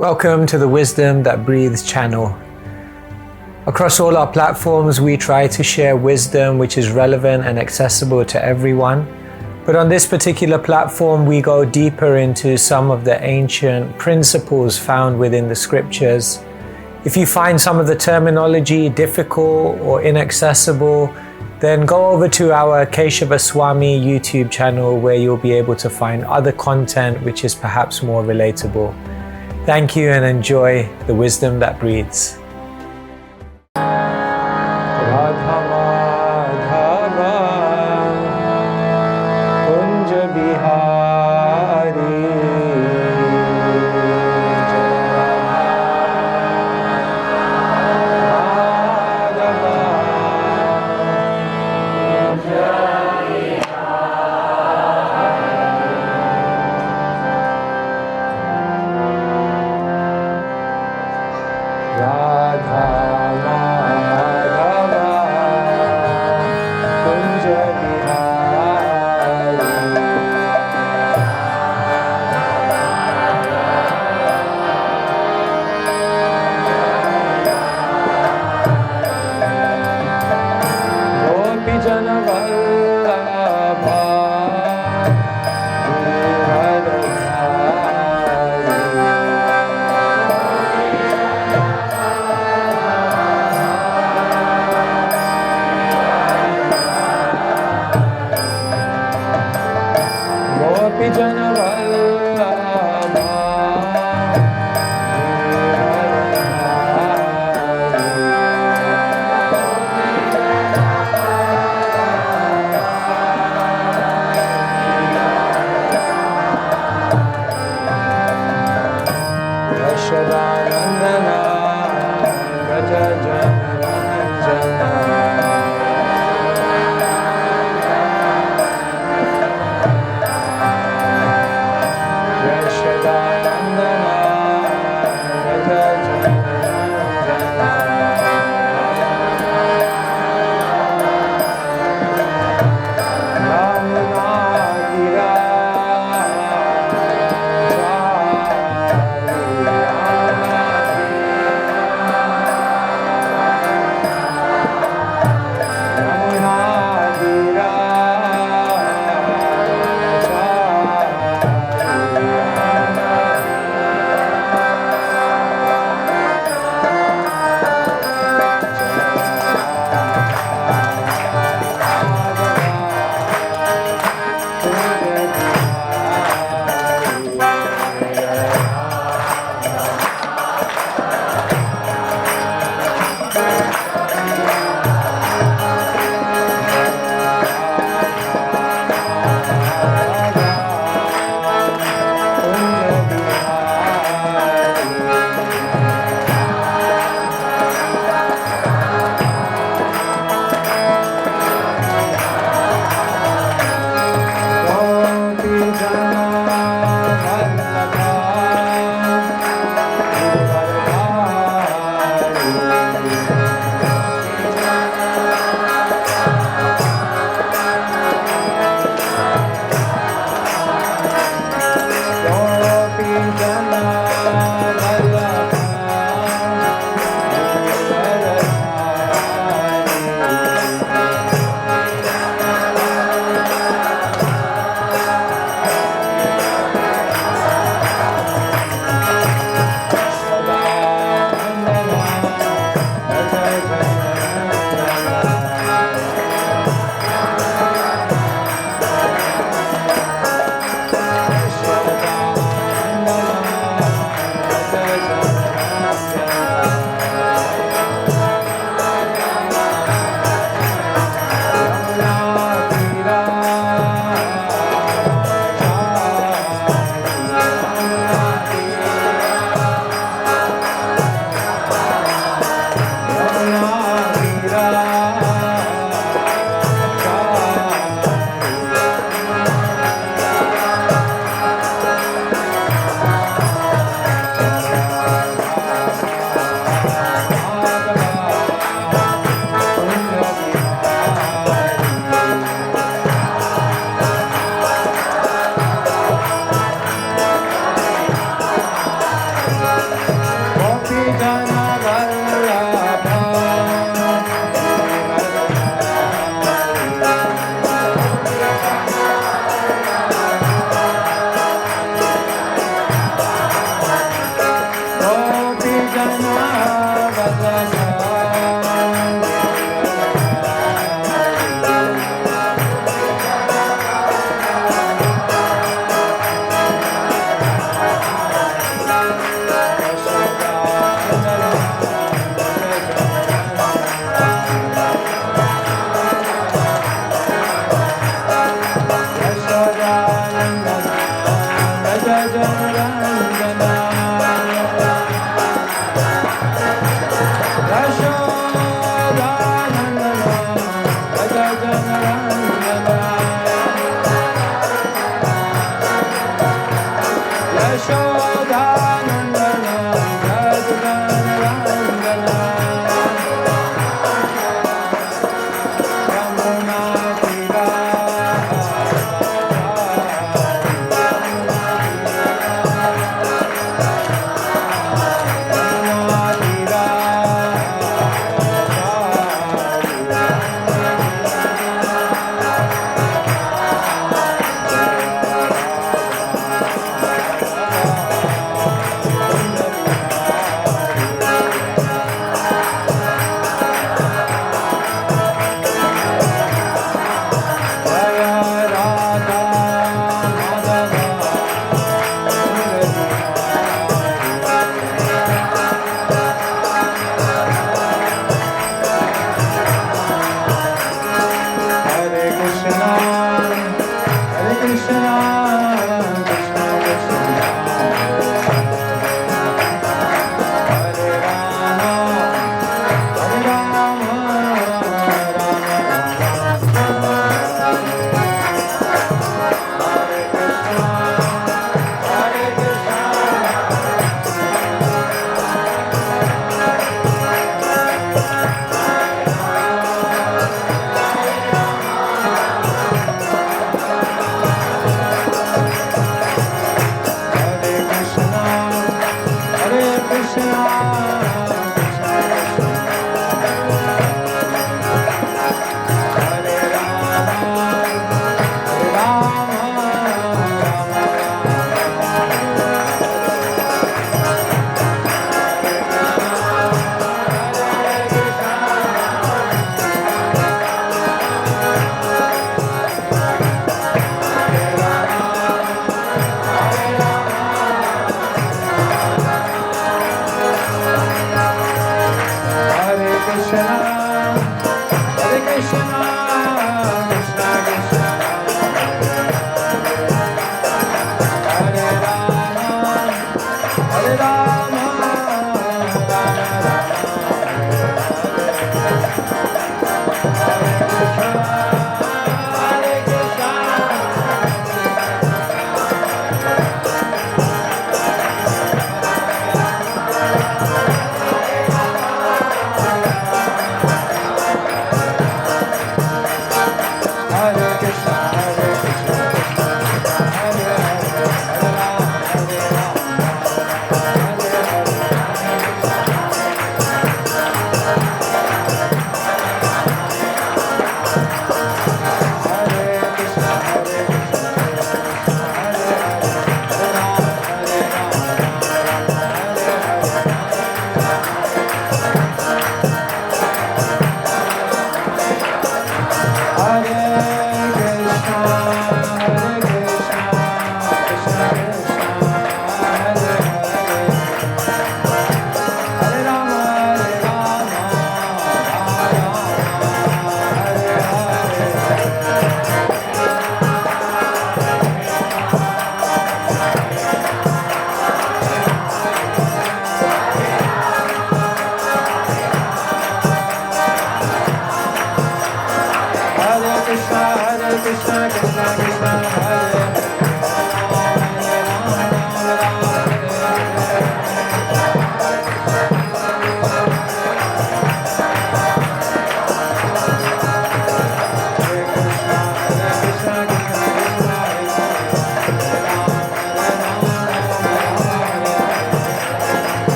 Welcome to the Wisdom That Breathes channel. Across all our platforms, we try to share wisdom which is relevant and accessible to everyone. But on this particular platform, we go deeper into some of the ancient principles found within the scriptures. If you find some of the terminology difficult or inaccessible, then go over to our Keshava Swami YouTube channel where you'll be able to find other content which is perhaps more relatable. Thank you and enjoy the wisdom that breathes.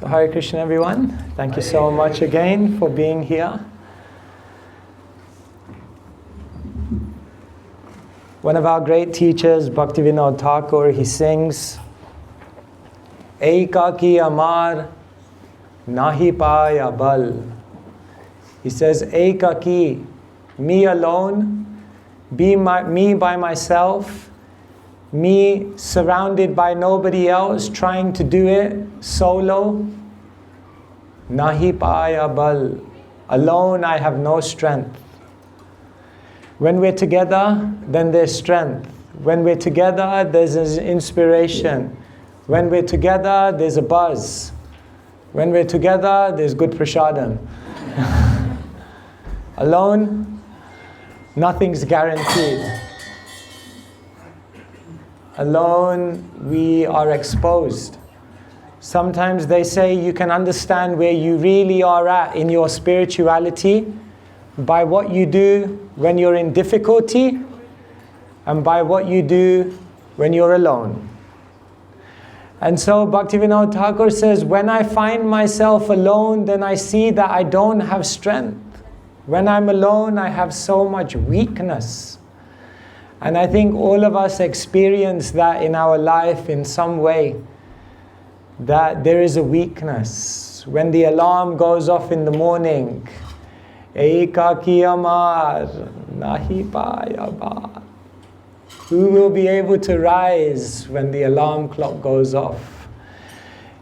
So Hare Krishna everyone, thank you so much again for being here. One of our great teachers, Bhaktivinoda Thakur, he sings, Ekaki amar nahi paya bal. He says, Ekaki, me alone, me by myself, me surrounded by nobody else, trying to do it solo. Nahi paya bal. Alone I have no strength. When we're together, then there's strength. When we're together, there's an inspiration. When we're together, there's a buzz. When we're together, there's good prasadam. Alone, nothing's guaranteed. Alone, we are exposed. Sometimes they say you can understand where you really are at in your spirituality by what you do when you're in difficulty and by what you do when you're alone. And so Bhaktivinoda Thakur says, when I find myself alone, then I see that I don't have strength. When I'm alone, I have so much weakness. And I think all of us experience that in our life in some way, that there is a weakness. When the alarm goes off in the morning, Ekaki amar nahi paya bal. Who will be able to rise when the alarm clock goes off?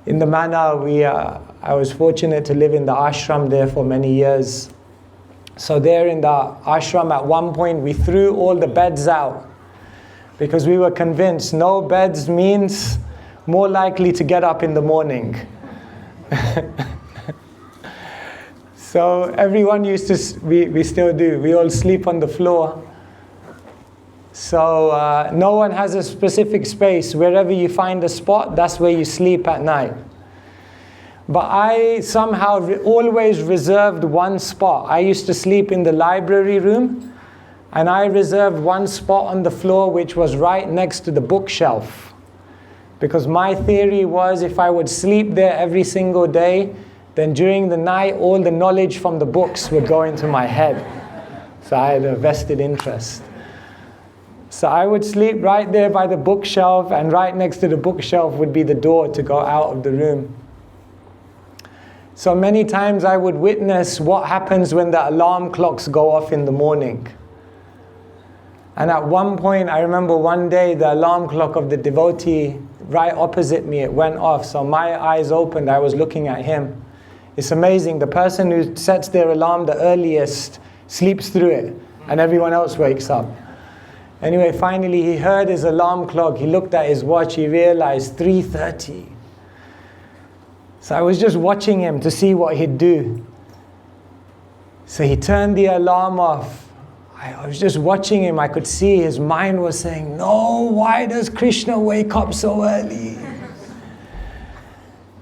In the manor, I was fortunate to live in the ashram there for many years. So there in the ashram, at one point, we threw all the beds out because we were convinced no beds means more likely to get up in the morning. So everyone used to, we still do, we all sleep on the floor. So no one has a specific space. Wherever you find a spot, that's where you sleep at night. But I somehow always reserved one spot. I used to sleep in the library room, and I reserved one spot on the floor which was right next to the bookshelf. Because my theory was if I would sleep there every single day, then during the night all the knowledge from the books would go into my head. So I had a vested interest. So I would sleep right there by the bookshelf, and right next to the bookshelf would be the door to go out of the room. So many times I would witness what happens when the alarm clocks go off in the morning. And at one point, I remember one day the alarm clock of the devotee right opposite me, it went off. So my eyes opened, I was looking at him. It's amazing, the person who sets their alarm the earliest sleeps through it, and everyone else wakes up. Anyway, finally he heard his alarm clock, he looked at his watch, he realized 3:30. So I was just watching him to see what he'd do. So he turned the alarm off. I was just watching him. I could see his mind was saying, no, why does Krishna wake up so early?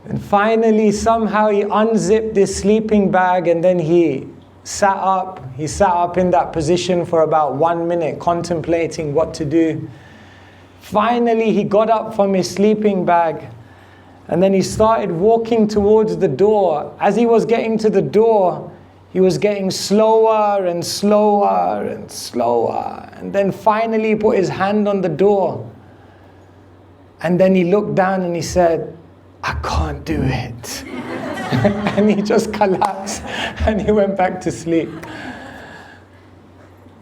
And finally, somehow he unzipped his sleeping bag, and then he sat up. He sat up in that position for about 1 minute, contemplating what to do. Finally, he got up from his sleeping bag, and then he started walking towards the door. As he was getting to the door, he was getting slower and slower and slower. And then finally he put his hand on the door. And then he looked down and he said, I can't do it. And he just collapsed and he went back to sleep.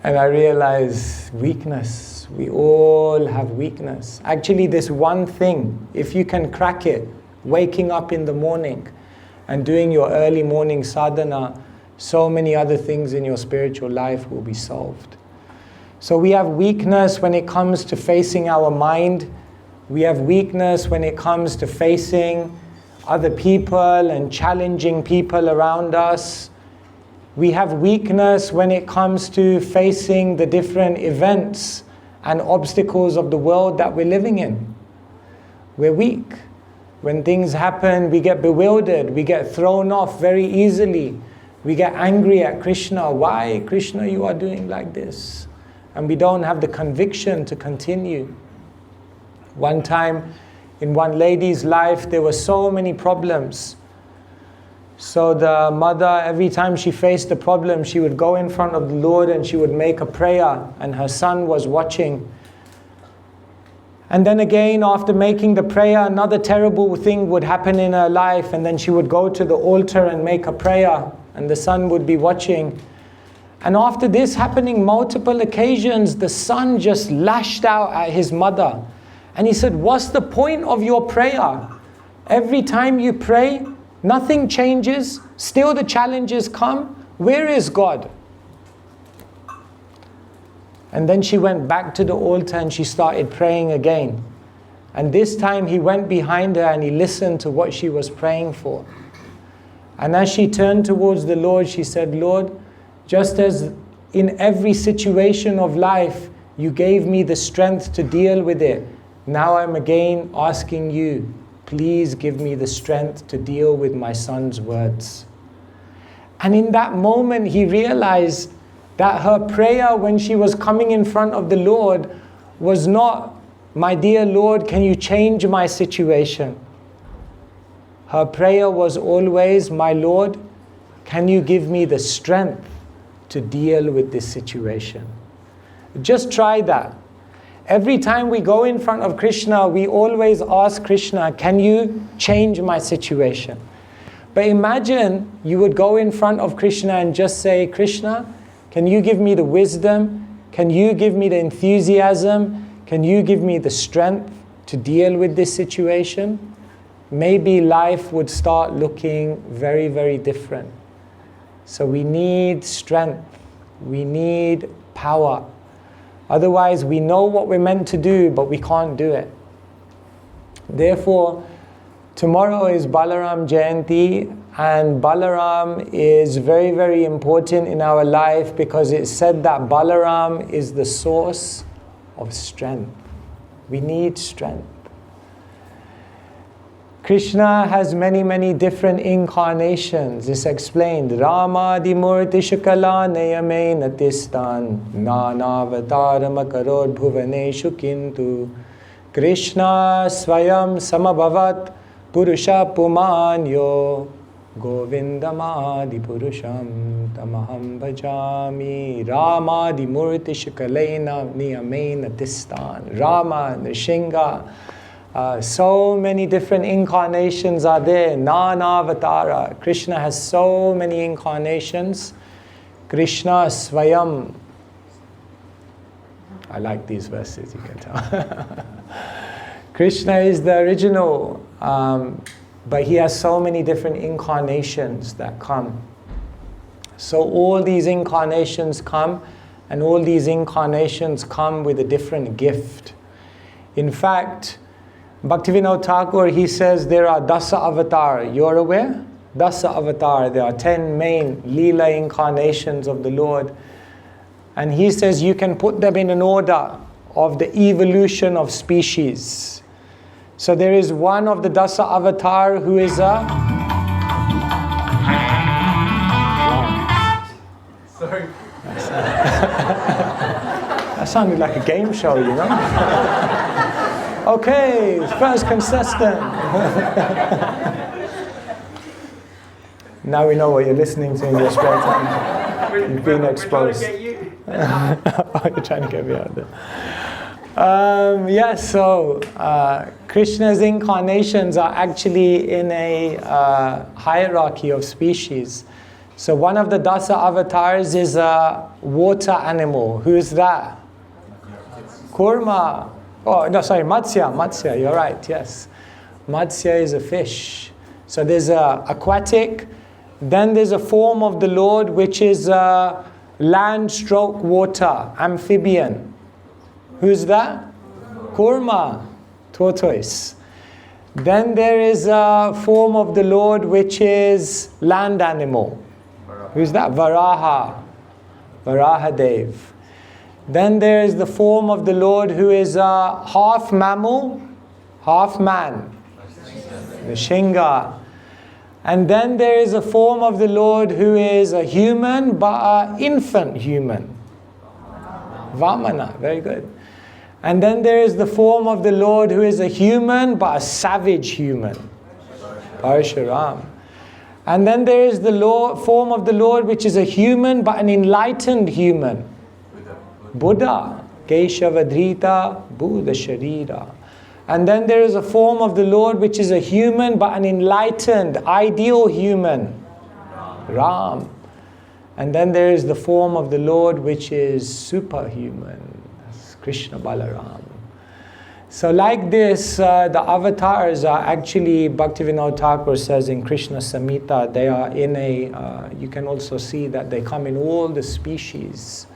And I realized weakness. We all have weakness. Actually, this one thing, if you can crack it, waking up in the morning and doing your early morning sadhana, so many other things in your spiritual life will be solved. So we have weakness when it comes to facing our mind. We have weakness when it comes to facing other people and challenging people around us. We have weakness when it comes to facing the different events and obstacles of the world that we're living in. We're weak. When things happen, we get bewildered, we get thrown off very easily. We get angry at Krishna. Why, Krishna, you are doing like this? And we don't have the conviction to continue. One time, in one lady's life, there were so many problems. So the mother, every time she faced a problem, she would go in front of the Lord and she would make a prayer, and her son was watching. And then again, after making the prayer, another terrible thing would happen in her life, and then she would go to the altar and make a prayer, and the son would be watching. And after this happening multiple occasions, the son just lashed out at his mother. And he said, "What's the point of your prayer? Every time you pray, nothing changes, still the challenges come. Where is God?" And then she went back to the altar and she started praying again. And this time he went behind her and he listened to what she was praying for. And as she turned towards the Lord, she said, "Lord, just as in every situation of life, you gave me the strength to deal with it, now I'm again asking you, please give me the strength to deal with my son's words." And in that moment, he realized that her prayer when she was coming in front of the Lord was not, "My dear Lord, can you change my situation?" Her prayer was always, "My Lord, can you give me the strength to deal with this situation?" Just try that. Every time we go in front of Krishna, we always ask Krishna, "Can you change my situation?" But imagine you would go in front of Krishna and just say, "Krishna, can you give me the wisdom? Can you give me the enthusiasm? Can you give me the strength to deal with this situation?" Maybe life would start looking very, very different. So we need strength. We need power. Otherwise, we know what we're meant to do, but we can't do it. Therefore, tomorrow is Balaram Jayanti, and Balaram is very, very important in our life because it's said that Balaram is the source of strength. We need strength. Krishna has many, many different incarnations. It's explained. Rama di murti shukala nayame natistan nanavataram akarod bhuvaneshu kintu Krishna swayam samabhavat purusha pumanyo govindamadi purusham tamaham bhajami. Rama di murti shukalena niyame natistan. Rama, Nrsimha. So many different incarnations are there. Nanavatara. Krishna has so many incarnations. Krishna Svayam. I like these verses, you can tell. Krishna is the original, but he has so many different incarnations that come. So all these incarnations come, and all these incarnations come with a different gift. In fact, Bhaktivinoda Thakur, he says there are Dasa Avatar. You're aware? Dasa Avatar. There are 10 main Leela incarnations of the Lord. And he says you can put them in an order of the evolution of species. So there is one of the Dasa Avatar who is a... Sorry. That sounded like a game show, you know? Okay, first contestant. Now we know what you're listening to in your spare time. You've been exposed. We're trying to get you. Oh, you're trying to get me out there. Krishna's incarnations are actually in a hierarchy of species. So one of the Dasa avatars is a water animal. Who's that? Kurma. Oh, no, sorry, Matsya. Matsya, you're right, yes. Matsya is a fish. So there's a aquatic, then there's a form of the Lord which is land stroke water, amphibian. Who's that? Kurma, tortoise. Then there is a form of the Lord which is land animal. Who's that? Varaha, Varahadev. Then there is the form of the Lord who is half mammal, half man, Nishinga. And then there is a form of the Lord who is a human, but an infant human. Vamana, very good. And then there is the form of the Lord who is a human, but a savage human. Parshuram. And then there is the form of the Lord which is a human, but an enlightened human. Buddha. Keshava Dhrita Buddha Sharira. And then there is a form of the Lord which is a human, but an enlightened, ideal human. Ram. And then there is the form of the Lord which is superhuman. That's Krishna Balaram. So like this, the avatars are actually, Bhaktivinoda Thakur says in Krishna Samhita, they are in you can also see that they come in all the species.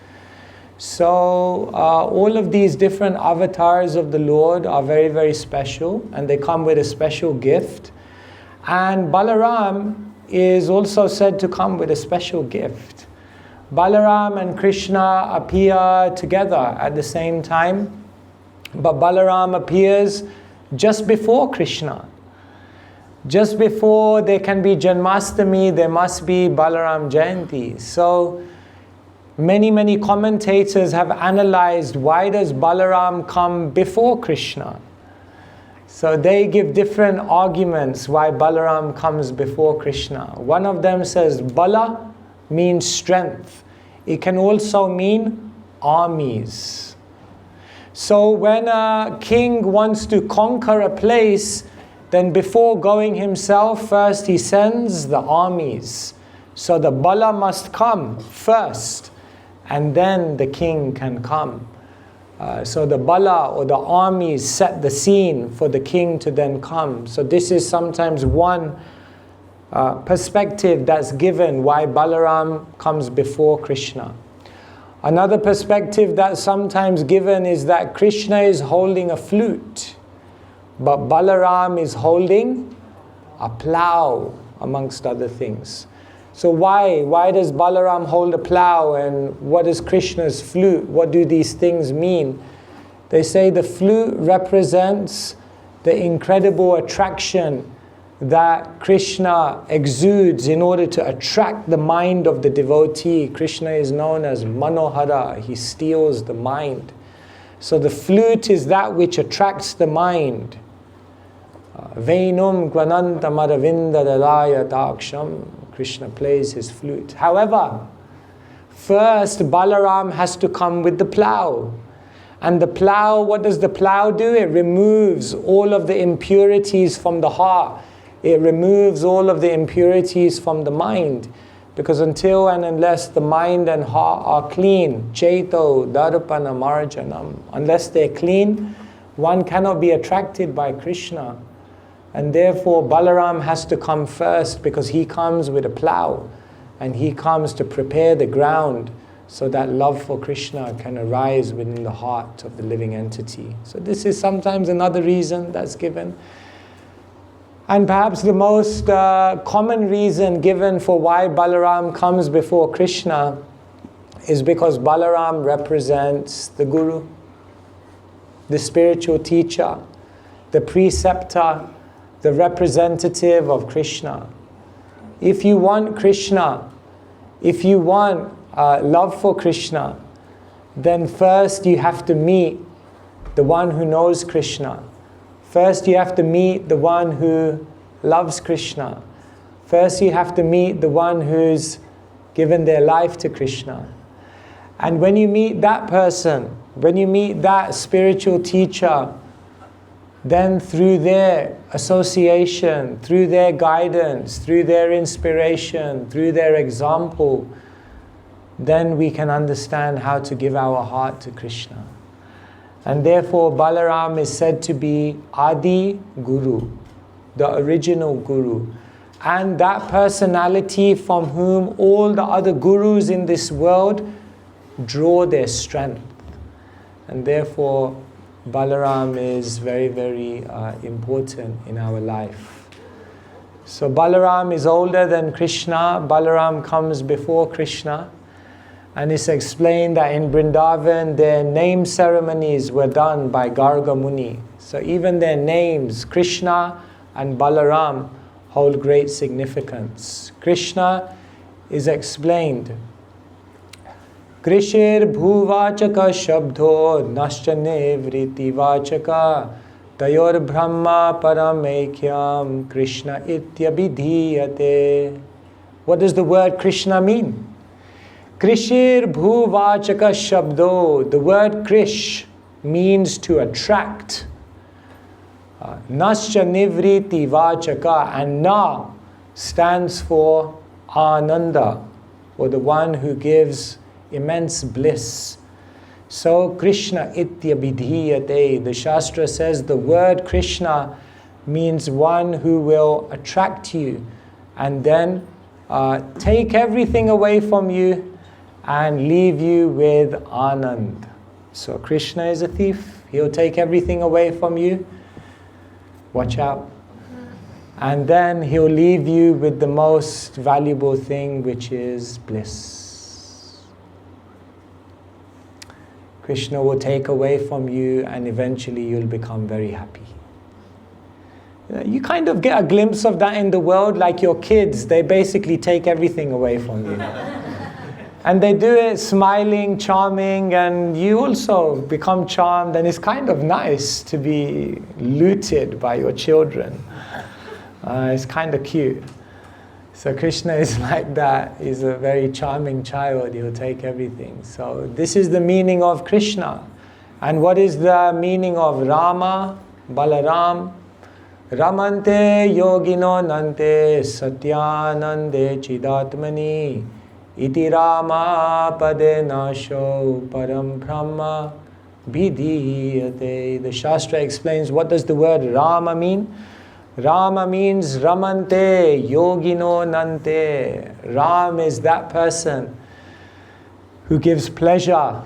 So all of these different avatars of the Lord are very, very special, and they come with a special gift. And Balaram is also said to come with a special gift. Balaram and Krishna appear together at the same time, but Balaram appears just before Krishna. Just before there can be Janmashtami, there must be Balaram Jayanti. So many commentators have analyzed why does Balaram come before Krishna. So they give different arguments why Balaram comes before Krishna. One of them says Bala means strength. It can also mean armies. So when a king wants to conquer a place, then before going himself, first he sends the armies. So the Bala must come first, and then the king can come. So the Bala or the armies set the scene for the king to then come. So this is sometimes one perspective that's given why Balaram comes before Krishna. Another perspective that's sometimes given is that Krishna is holding a flute, but Balaram is holding a plow, amongst other things. So why does Balaram hold a plow, and what is Krishna's flute? What do these things mean? They say the flute represents the incredible attraction that Krishna exudes in order to attract the mind of the devotee. Krishna is known as Manohara, he steals the mind. So the flute is that which attracts the mind. Vainum Gvananta Maravinda Dalaya Taksham. Krishna plays his flute. However, first Balaram has to come with the plow. And the plow, what does the plow do? It removes all of the impurities from the heart. It removes all of the impurities from the mind. Because until and unless the mind and heart are clean, Cheto Darpana Marjanam, unless they're clean, one cannot be attracted by Krishna. And therefore Balaram has to come first, because he comes with a plow and he comes to prepare the ground so that love for Krishna can arise within the heart of the living entity. So this is sometimes another reason that's given. And perhaps the most common reason given for why Balaram comes before Krishna is because Balaram represents the Guru, the spiritual teacher, the preceptor, the representative of Krishna. If you want Krishna, if you want love for Krishna, then first you have to meet the one who knows Krishna. First you have to meet the one who loves Krishna. First you have to meet the one who's given their life to Krishna. And when you meet that person, when you meet that spiritual teacher, then through their association, through their guidance, through their inspiration, through their example, then we can understand how to give our heart to Krishna. And therefore Balaram is said to be Adi Guru, the original Guru. And that personality from whom all the other gurus in this world draw their strength. And therefore Balaram is very, very important in our life. So Balaram is older than Krishna. Balaram comes before Krishna. And it's explained that in Vrindavan, their name ceremonies were done by Garga Muni. So even their names, Krishna and Balaram, hold great significance. Krishna is explained. Krishir bhuvachaka shabdho naschane vriti vachaka tayor brahma paramekyam Krishna ityabhidhiyate. What does the word Krishna mean? Krishir bhuvachaka shabdo. The word Krish means to attract. Nascha nivriti vachaka, and Na stands for Ananda, or the one who gives immense bliss. So Krishna ityabhidhiyate. The Shastra says the word Krishna means one who will attract you and then take everything away from you and leave you with Anand. So Krishna is a thief. He'll take everything away from you. Watch out. And then he'll leave you with the most valuable thing, which is bliss. Krishna will take away from you and eventually you'll become very happy. You kind of get a glimpse of that in the world, like your kids, they basically take everything away from you. And they do it smiling, charming, and you also become charmed, and it's kind of nice to be looted by your children. It's kind of cute. So Krishna is like that. He's a very charming child. He'll take everything. So this is the meaning of Krishna. And what is the meaning of Rama, Balaram? Ramante yogino nante satyanande chidatmani iti Rama pade nasho param brahma vidhiyate. The Shastra explains, what does the word Rama mean? Rama means Ramante yogino nante. Ram is that person who gives pleasure,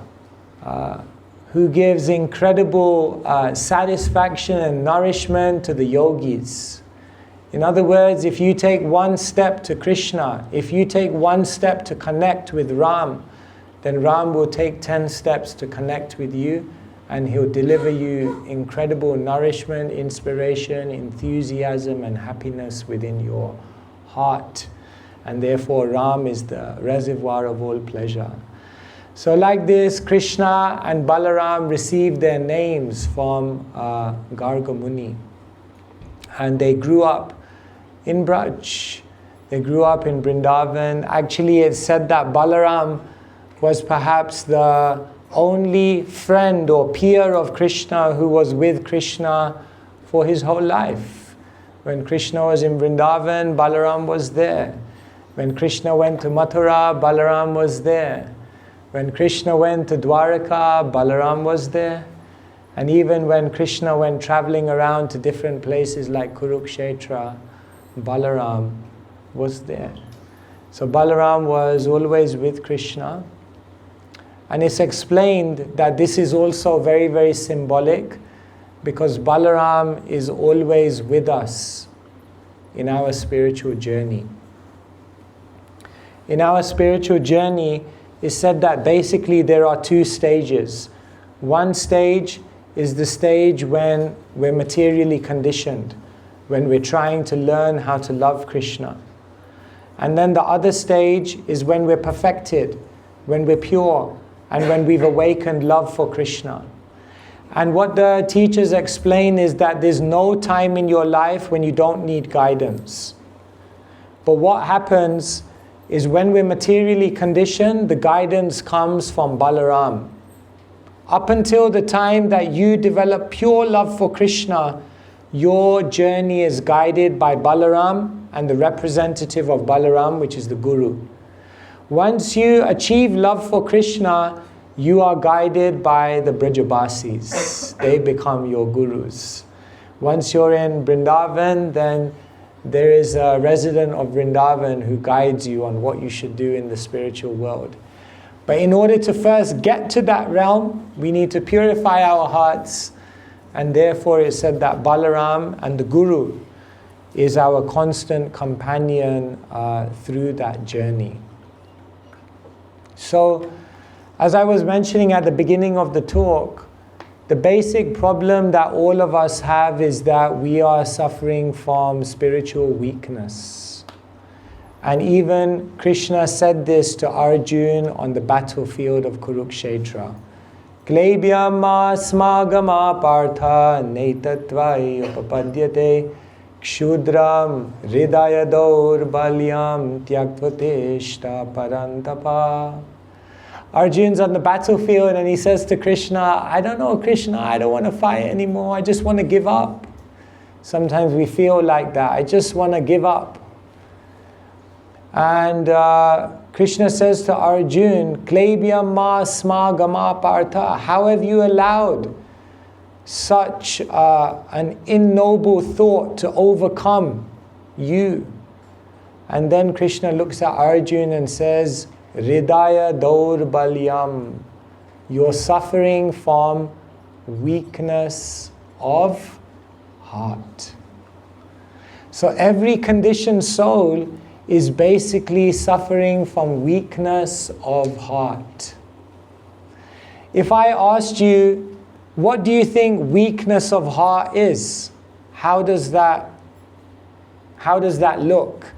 who gives incredible satisfaction and nourishment to the yogis. In other words, if you take one step to Krishna, if you take one step to connect with Ram, then Ram will take 10 steps to connect with you, and he'll deliver you incredible nourishment, inspiration, enthusiasm, and happiness within your heart. And therefore Ram is the reservoir of all pleasure. So like this, Krishna and Balaram received their names from Garga Muni. And they grew up in Braj. They grew up in Vrindavan. Actually, it's said that Balaram was perhaps the only friend or peer of Krishna who was with Krishna for his whole life. When Krishna was in Vrindavan, Balaram was there. When Krishna went to Mathura, Balaram was there. When Krishna went to Dwaraka, Balaram was there. And even when Krishna went traveling around to different places like Kurukshetra, Balaram was there. So Balaram was always with Krishna. And it's explained that this is also very, very symbolic, because Balaram is always with us in our spiritual journey. In our spiritual journey, it's said that basically there are two stages. One stage is the stage when we're materially conditioned, when we're trying to learn how to love Krishna. And then the other stage is when we're perfected, when we're pure, and when we've awakened love for Krishna. And what the teachers explain is that there's no time in your life when you don't need guidance. But what happens is when we're materially conditioned, the guidance comes from Balaram. Up until the time that you develop pure love for Krishna, your journey is guided by Balaram and the representative of Balaram, which is the Guru. Once you achieve love for Krishna, you are guided by the Brajabasis. They become your gurus. Once you're in Vrindavan, then there is a resident of Vrindavan who guides you on what you should do in the spiritual world. But in order to first get to that realm, we need to purify our hearts, and therefore it said that Balaram and the Guru is our constant companion through that journey. So, as I was mentioning at the beginning of the talk, the basic problem that all of us have is that we are suffering from spiritual weakness. And even Krishna said this to Arjuna on the battlefield of Kurukshetra. Klebhyama smagama partha netatvai upapadyate kshudram hridayador balyam tyaktvoteshta parantapa. Arjuna's on the battlefield and he says to Krishna, I don't know, Krishna, I don't want to fight anymore. I just want to give up. Sometimes we feel like that. I just want to give up. And Krishna says to Arjuna, Klebhyam ma sma gama partha, how have you allowed such an ignoble thought to overcome you? And then Krishna looks at Arjuna and says, Hridaya Daurbalyam, you're suffering from weakness of heart. So every conditioned soul is basically suffering from weakness of heart. If I asked you, what do you think weakness of heart is? How does that look?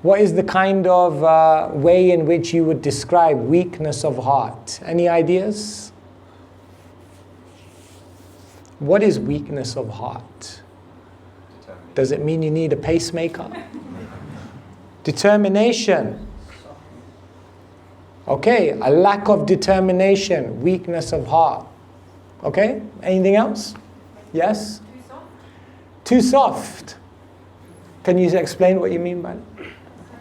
What is the kind of way in which you would describe weakness of heart? Any ideas? What is weakness of heart? Does it mean you need a pacemaker? Determination. Okay, a lack of determination, weakness of heart. Okay, anything else? Yes? Too soft. Too soft. Can you explain what you mean by that?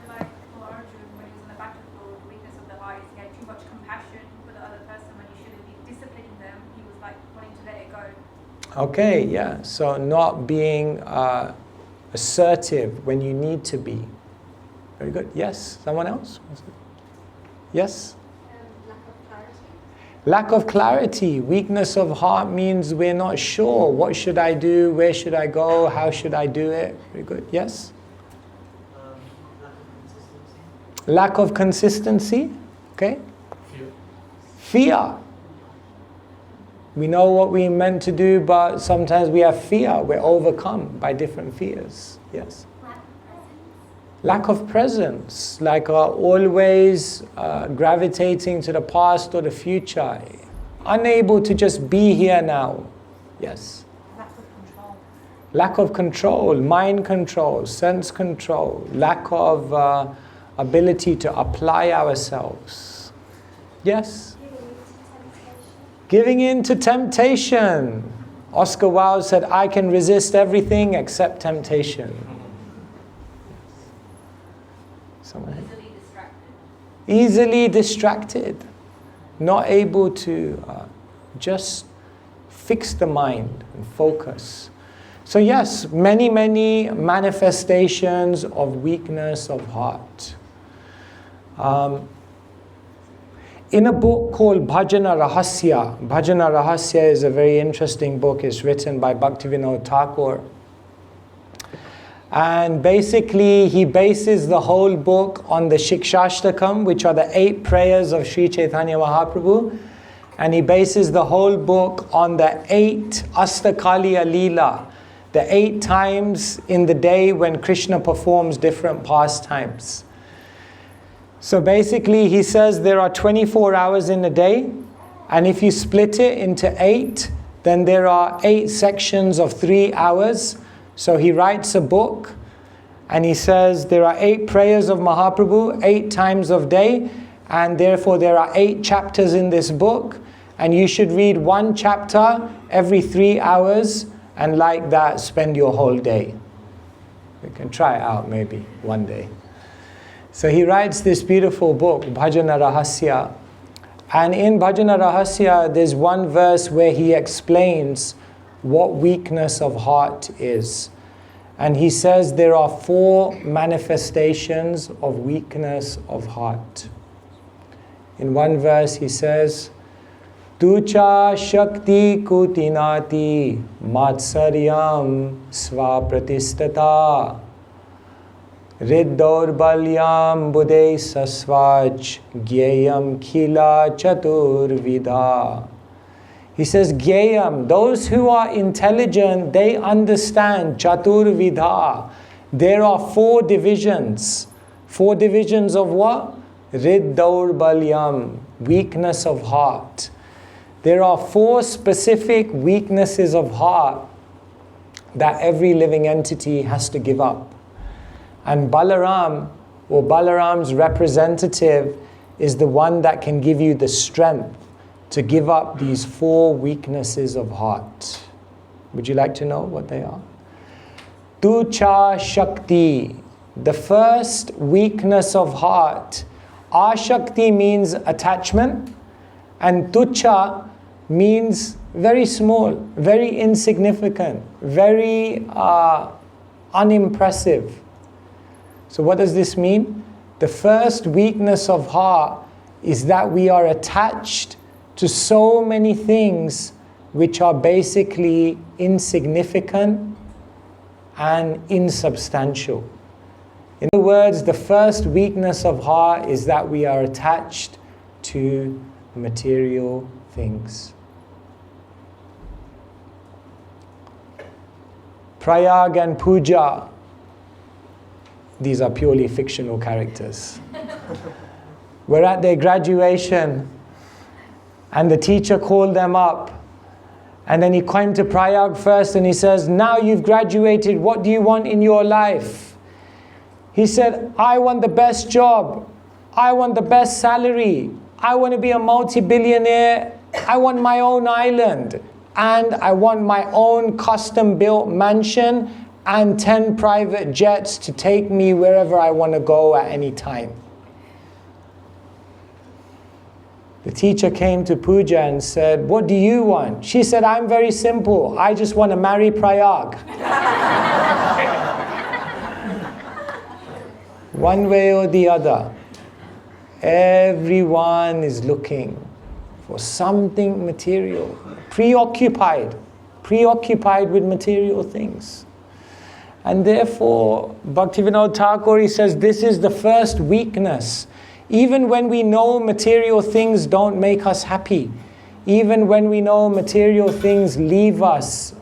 Like for Arjuna, when he was on the battlefield, weakness of the heart is he had too much compassion for the other person when he should have been disciplining them. He was like wanting to let it go. Okay, yeah. So not being assertive when you need to be. Very good. Yes. Someone else? Yes? Lack of clarity. Lack of clarity. Weakness of heart means we're not sure. What should I do? Where should I go? How should I do it? Very good. Yes? Lack of consistency. Okay? Fear. We know what we're meant to do, but sometimes we have fear. We're overcome by different fears. Yes? Lack of presence, like always gravitating to the past or the future. Unable to just be here now. Yes? Lack of control. Lack of control, mind control, sense control, lack of ability to apply ourselves. Yes? Giving in to temptation. Oscar Wilde said, I can resist everything except temptation. Someone? Easily distracted. Easily distracted. Not able to just fix the mind and focus. So yes, many, many manifestations of weakness of heart. In a book called Bhajana Rahasya is a very interesting book. It's written by Bhaktivinoda Thakur. And basically he bases the whole book on the Shikshashtakam, which are the 8 prayers of Sri Chaitanya Mahaprabhu. And he bases the whole book on the 8 Astakaliya Leela, the 8 times in the day when Krishna performs different pastimes. So basically he says there are 24 hours in a day, and if you split it into 8, then there are 8 sections of 3 hours. So he writes a book, And he says there are 8 prayers of Mahaprabhu, 8 times of day, and therefore there are 8 chapters in this book, and you should read 1 chapter every 3 hours, and like that spend your whole day. We can try it out maybe one day. So he writes this beautiful book, Bhajana Rahasya, and in Bhajana Rahasya there's one verse where he explains what weakness of heart is. And he says there are 4 manifestations of weakness of heart. In one verse he says, Tucha Shakti Kutinati Matsaryam Svapratistata Riddaur Balyam Budhe Sasvaj Gyayam Khila Chatur Vida. He says, Gyayam, those who are intelligent, they understand Chatur Vidha. There are 4 divisions. 4 divisions of what? Riddaur Balyam, weakness of heart. There are 4 specific weaknesses of heart that every living entity has to give up. And Balaram, or Balaram's representative, is the one that can give you the strength to give up these 4 weaknesses of heart. Would you like to know what they are? Tucha Shakti, the first weakness of heart. Ashakti means attachment, and Tucha means very small, very insignificant, very unimpressive. So what does this mean? The first weakness of heart is that we are attached to so many things which are basically insignificant and insubstantial. In other words, the first weakness of heart is that we are attached to material things. Prayag and Puja, these are purely fictional characters. We're at their graduation, and the teacher called them up. And then he came to Prayag first and he says, now you've graduated, what do you want in your life? He said, I want the best job. I want the best salary. I want to be a multi-billionaire. I want my own island. And I want my own custom-built mansion and 10 private jets to take me wherever I want to go at any time. The teacher came to Puja and said, what do you want? She said, I'm very simple. I just want to marry Prayag. One way or the other, everyone is looking for something material, preoccupied with material things. And therefore, Bhaktivinoda Thakur, he says, this is the first weakness. Even when we know material things don't make us happy, even when we know material things leave us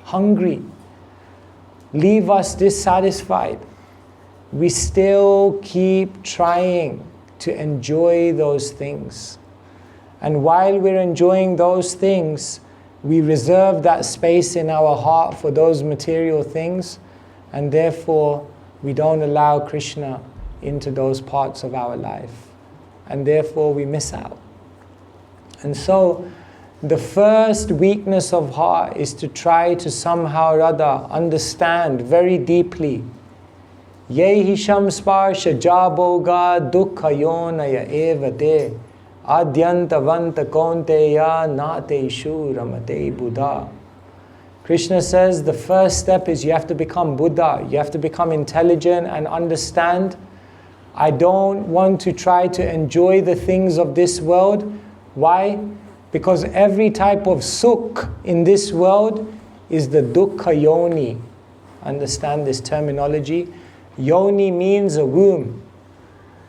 hungry, leave us dissatisfied, we still keep trying to enjoy those things. And while we're enjoying those things, we reserve that space in our heart for those material things, and therefore we don't allow Krishna into those parts of our life, and therefore we miss out. And so the first weakness of heart is to try to somehow or other understand very deeply Yehi shamsparsha jaboga dukkha yonaya evate adyantavanta konteya nateshu ramate buddha. Krishna says the first step is you have to become Buddha. You have to become intelligent and understand, I don't want to try to enjoy the things of this world. Why? Because every type of sukh in this world is the dukkha yoni. Understand this terminology? Yoni means a womb.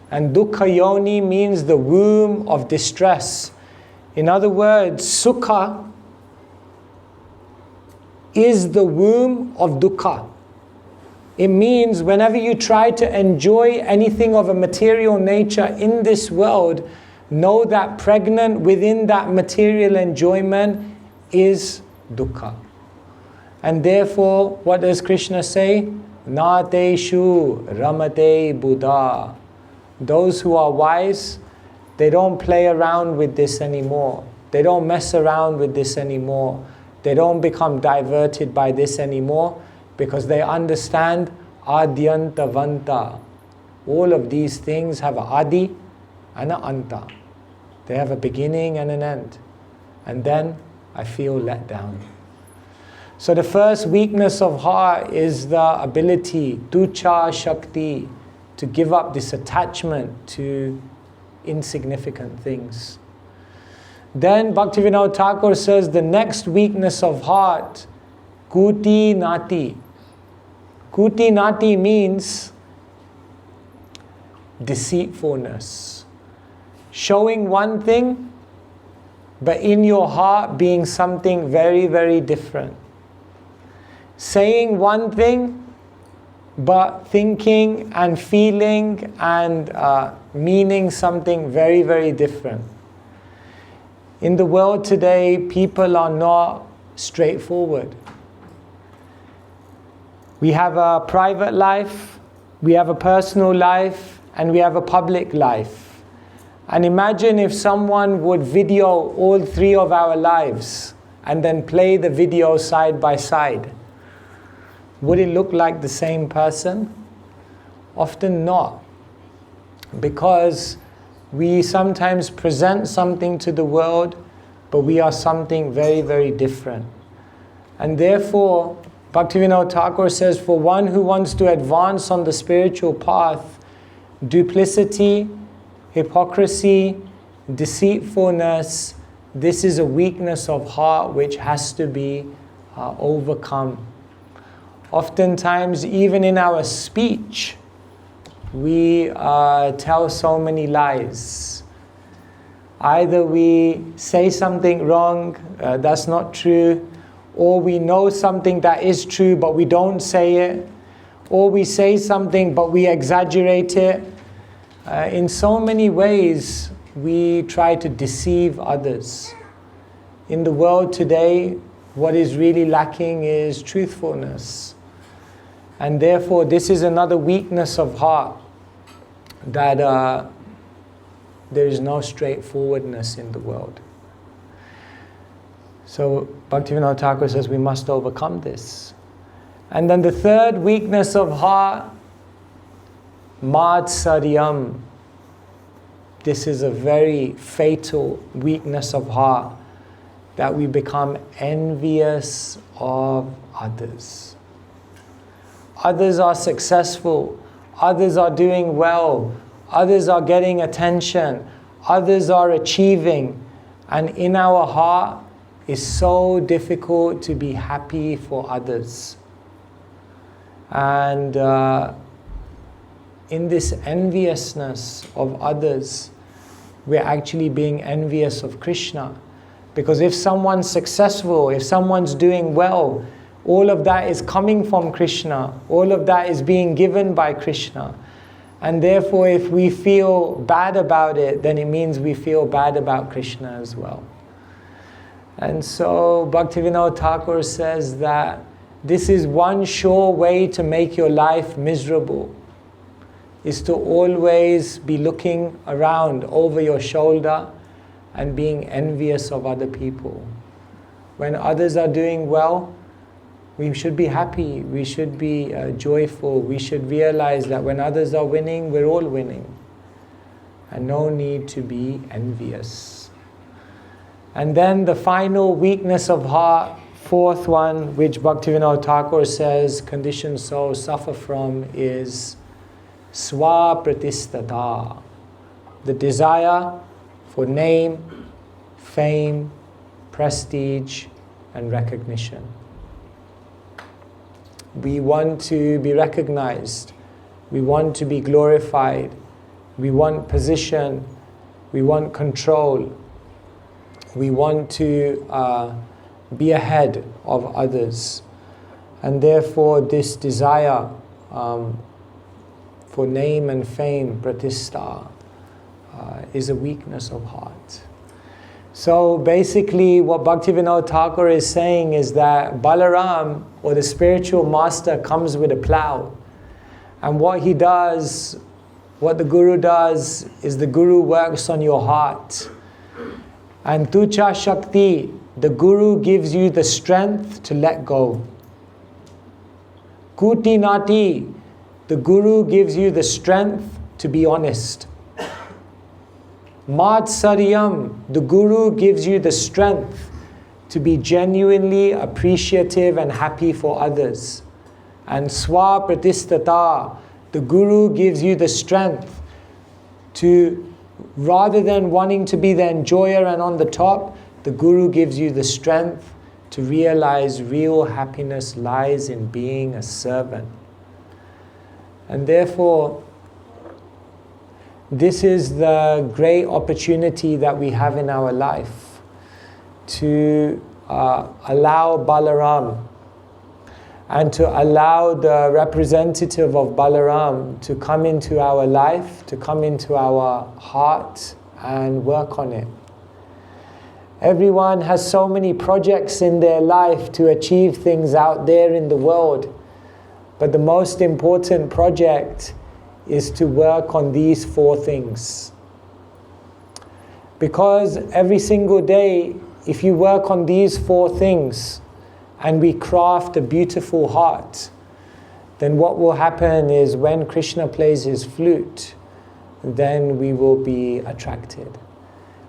And dukkha yoni means the womb of distress. In other words, sukha is the womb of dukkha. It means whenever you try to enjoy anything of a material nature in this world, know that pregnant within that material enjoyment is dukkha. And therefore, what does Krishna say? Nateshu ramate Buddha. Those who are wise, they don't play around with this anymore. They don't mess around with this anymore. They don't become diverted by this anymore, because they understand Adyantavanta. All of these things have a Adi and an Anta. They have a beginning and an end. And then I feel let down. So the first weakness of heart is the ability, tucha shakti, to give up this attachment to insignificant things. Then Bhaktivinoda Thakur says the next weakness of heart, kuti nati. Kuti nati means deceitfulness. Showing one thing, but in your heart being something very, very different. Saying one thing, but thinking and feeling and meaning something very, very different. In the world today, people are not straightforward. We have a private life, we have a personal life, and we have a public life. And imagine if someone would video all three of our lives and then play the video side by side. Would it look like the same person? Often not. Because we sometimes present something to the world, but we are something very, very different. And therefore, Bhaktivinoda Thakur says, for one who wants to advance on the spiritual path, duplicity, hypocrisy, deceitfulness, this is a weakness of heart which has to be overcome. Oftentimes, even in our speech, we tell so many lies. Either we say something wrong, that's not true, or we know something that is true but we don't say it, or we say something but we exaggerate it. In so many ways, we try to deceive others. In the world today, what is really lacking is truthfulness. And therefore, this is another weakness of heart, that there is no straightforwardness in the world. So Bhaktivinoda Thakur says we must overcome this. And then the third weakness of heart, Matsaryam. This is a very fatal weakness of heart, that we become envious of others. Others are successful, others are doing well, others are getting attention, others are achieving, and in our heart it's so difficult to be happy for others. And in this enviousness of others, we're actually being envious of Krishna. Because if someone's successful, if someone's doing well, all of that is coming from Krishna. All of that is being given by Krishna. And therefore, if we feel bad about it, then it means we feel bad about Krishna as well. And so Bhaktivinoda Thakur says that this is one sure way to make your life miserable, is to always be looking around over your shoulder and being envious of other people. When others are doing well, we should be happy, we should be joyful, we should realize that when others are winning, we're all winning. And no need to be envious. And then the final weakness of heart, fourth one, which Bhaktivinoda Thakur says conditioned souls suffer from, is Swapratistata, the desire for name, fame, prestige, and recognition. We want to be recognized, we want to be glorified, we want position, we want control, we want to be ahead of others. And therefore this desire for name and fame, pratistha, is a weakness of heart. So basically what Bhaktivinoda Thakur is saying is that Balaram, or the spiritual master, comes with a plow. And what he does, what the Guru does, is the Guru works on your heart. And Tucha Shakti, the Guru gives you the strength to let go. Kuti Nati, the Guru gives you the strength to be honest. Madsaryam, the Guru gives you the strength to be genuinely appreciative and happy for others. And Swapratistata, the Guru gives you the strength to, rather than wanting to be the enjoyer and on the top, the Guru gives you the strength to realize real happiness lies in being a servant. And therefore, this is the great opportunity that we have in our life to allow Balaram and to allow the representative of Balaram to come into our life, to come into our heart and work on it. Everyone has so many projects in their life to achieve things out there in the world, but the most important project is to work on these 4 things. Because every single day, if you work on these 4 things and we craft a beautiful heart, then what will happen is when Krishna plays his flute, then we will be attracted.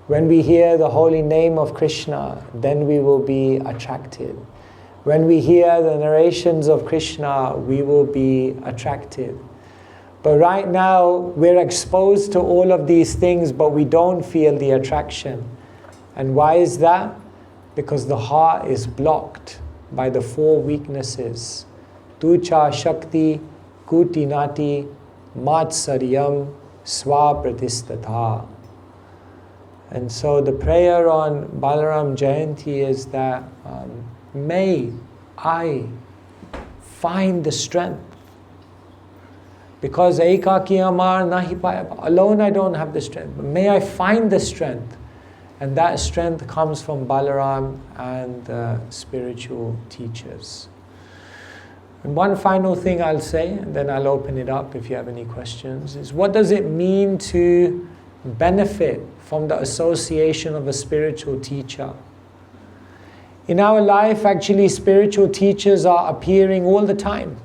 When we hear the holy name of Krishna, then we will be attracted. When we hear the narrations of Krishna, we will be attracted. But right now, we're exposed to all of these things, but we don't feel the attraction. And why is that? Because the heart is blocked by the 4 weaknesses. Tucha Shakti, Kuti Nati, Matsaryam, Swapratistata. And so the prayer on Balaram Jayanti is that may I find the strength. Because Ekaki Amar Nahi Paya, alone I don't have the strength, but may I find the strength. And that strength comes from Balaram and the spiritual teachers. And one final thing I'll say, and then I'll open it up if you have any questions, is what does it mean to benefit from the association of a spiritual teacher? In our life, actually, spiritual teachers are appearing all the time.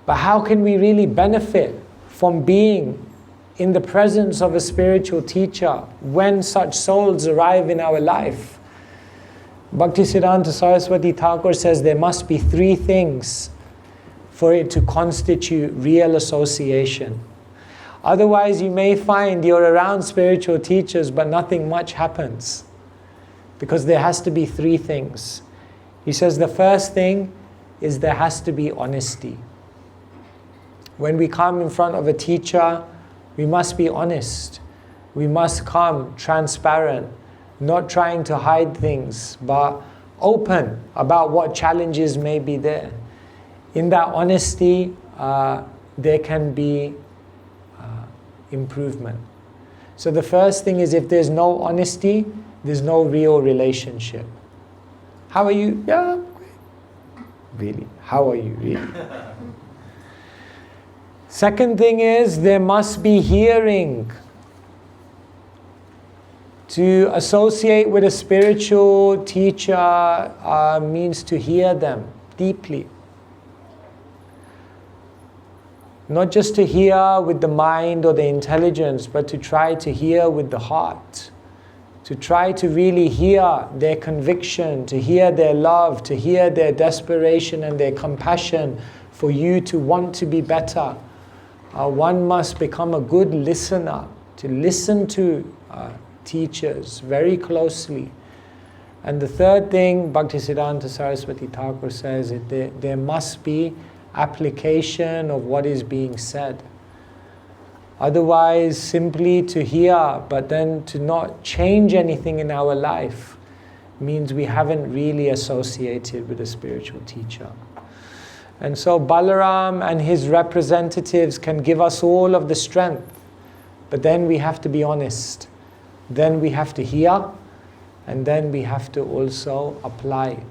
But how can we really benefit from being in the presence of a spiritual teacher when such souls arrive in our life? Bhaktisiddhanta Saraswati Thakur says there must be 3 things for it to constitute real association. Otherwise, you may find you're around spiritual teachers, but nothing much happens. Because there has to be 3 things. He says the first thing is there has to be honesty. When we come in front of a teacher, we must be honest. We must come transparent, not trying to hide things, but open about what challenges may be there. In that honesty, there can be improvement. So the first thing is, if there's no honesty, there's no real relationship. How are you? Yeah, great. Really? How are you really? Second thing is, there must be hearing. To associate with a spiritual teacher means to hear them deeply. Not just to hear with the mind or the intelligence, but to try to hear with the heart. To try to really hear their conviction, to hear their love, to hear their desperation and their compassion for you to want to be better. One must become a good listener, to listen to teachers very closely. And the third thing, Bhaktisiddhanta Saraswati Thakur says, is there must be application of what is being said. Otherwise, simply to hear, but then to not change anything in our life, means we haven't really associated with a spiritual teacher. And so Balaram and his representatives can give us all of the strength, but then we have to be honest. then we have to hear, and then we have to also apply.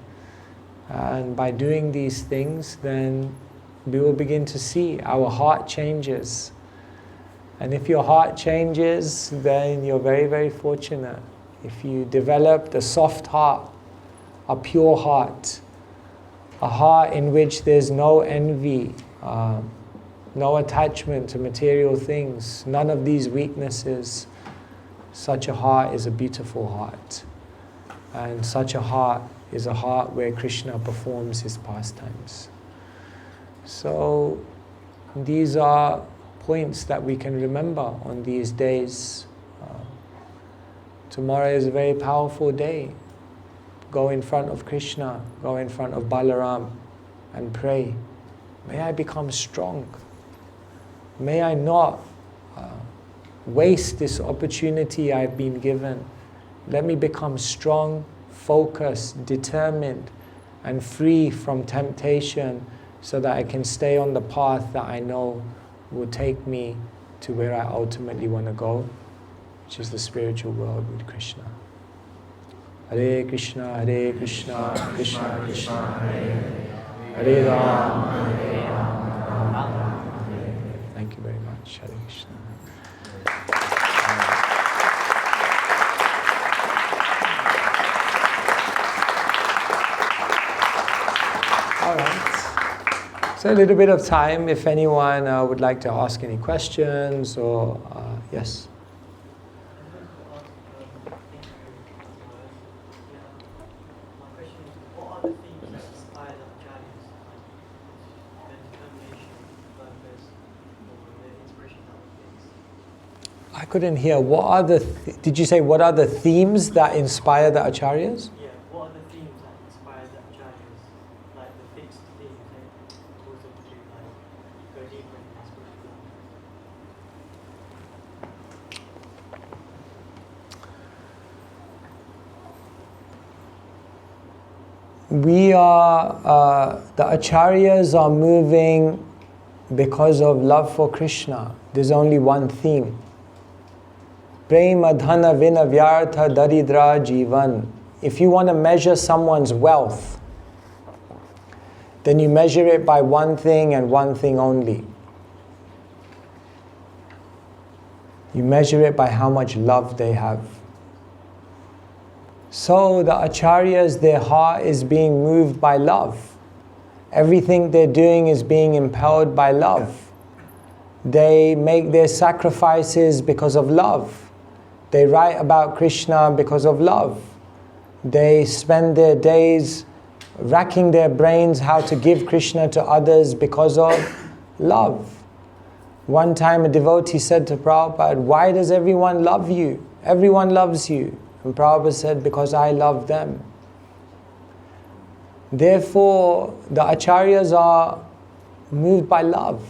And by doing these things, then we will begin to see our heart changes. And if your heart changes, then you're very, very fortunate. If you developed a soft heart, a pure heart, a heart in which there's no envy, no attachment to material things, none of these weaknesses, such a heart is a beautiful heart. And such a heart is a heart where Krishna performs his pastimes. So these are points that we can remember on these days. Tomorrow is a very powerful day. Go in front of Krishna, go in front of Balarama and pray. May I become strong. May I not waste this opportunity I've been given. Let me become strong, focused, determined, and free from temptation so that I can stay on the path that I know will take me to where I ultimately want to go, which is the spiritual world with Krishna. Hare Krishna, Krishna Krishna, Hare Ram, Hare Ram. Thank you very much. Hare Krishna. All right. So a little bit of time if anyone would like to ask any questions or yes. I couldn't hear. What are the? Did you say what are the themes that inspire the acharyas? Yeah. What are the themes that inspire the acharyas? Like the fixed themes that cause them to go deeper in their spiritual life? We are the acharyas are moving because of love for Krishna. There's only one theme. Prema dhana vina vyartha daridra jivan. If you want to measure someone's wealth, then you measure it by one thing and one thing only. You measure it by how much love they have. So the acharyas, their heart is being moved by love. Everything they're doing is being impelled by love. They make their sacrifices because of love. They write about Krishna because of love. They spend their days racking their brains how to give Krishna to others because of love. One time a devotee said to Prabhupada, "Why does everyone love you? Everyone loves you." And Prabhupada said, "Because I love them." Therefore, the acharyas are moved by love.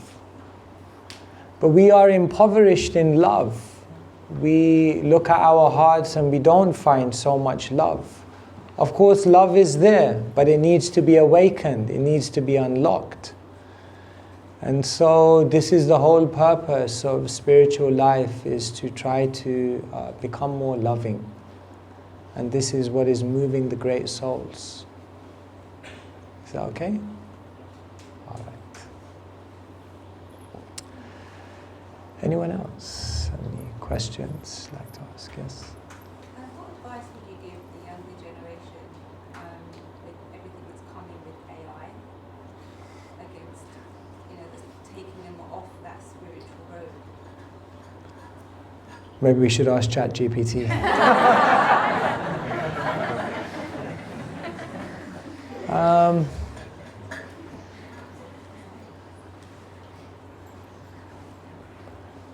But we are impoverished in love. We look at our hearts and we don't find so much love. Of course, love is there, but it needs to be awakened. It needs to be unlocked. And so this is the whole purpose of spiritual life, is to try to become more loving. And this is what is moving the great souls. Is that okay? All right. Anyone else? Any questions like to ask? Yes? What advice would you give the younger generation with everything that's coming with AI against, taking them off that spiritual road? Maybe we should ask ChatGPT.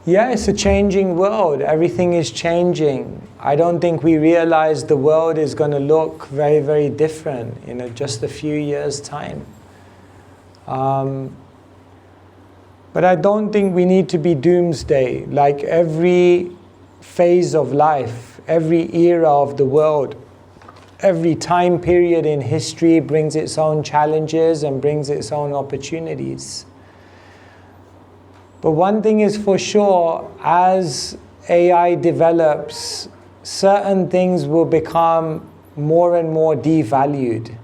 Yeah, it's a changing world. Everything is changing. I don't think we realize the world is going to look very, very different in just a few years' time. But I don't think we need to be doomsday. Like every phase of life, every era of the world, every time period in history brings its own challenges and brings its own opportunities. But one thing is for sure, as AI develops, certain things will become more and more devalued.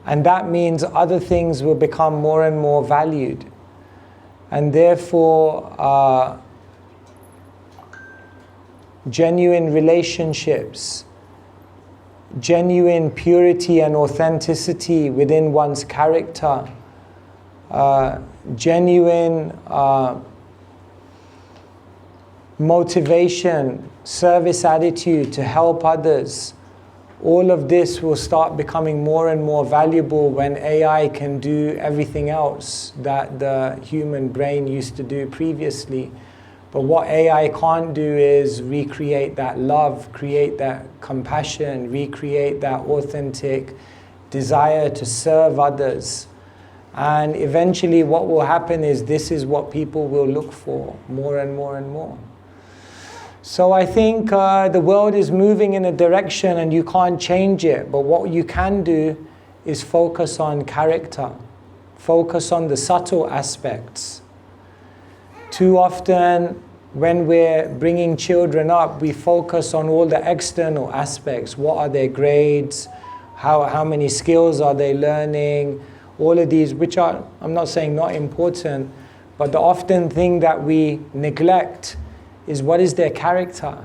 And that means other things will become more and more valued. And therefore, genuine relationships, genuine purity and authenticity within one's character, genuine motivation, service attitude to help others, all of this will start becoming more and more valuable when AI can do everything else that the human brain used to do previously. But what AI can't do is recreate that love, create that compassion, recreate that authentic desire to serve others. And eventually what will happen is this is what people will look for more and more and more. So I think the world is moving in a direction and you can't change it. But what you can do is focus on character. Focus on the subtle aspects. Too often when we're bringing children up, we focus on all the external aspects. What are their grades? How many skills are they learning? All of these, which are, I'm not saying not important, but the often thing that we neglect is what is their character?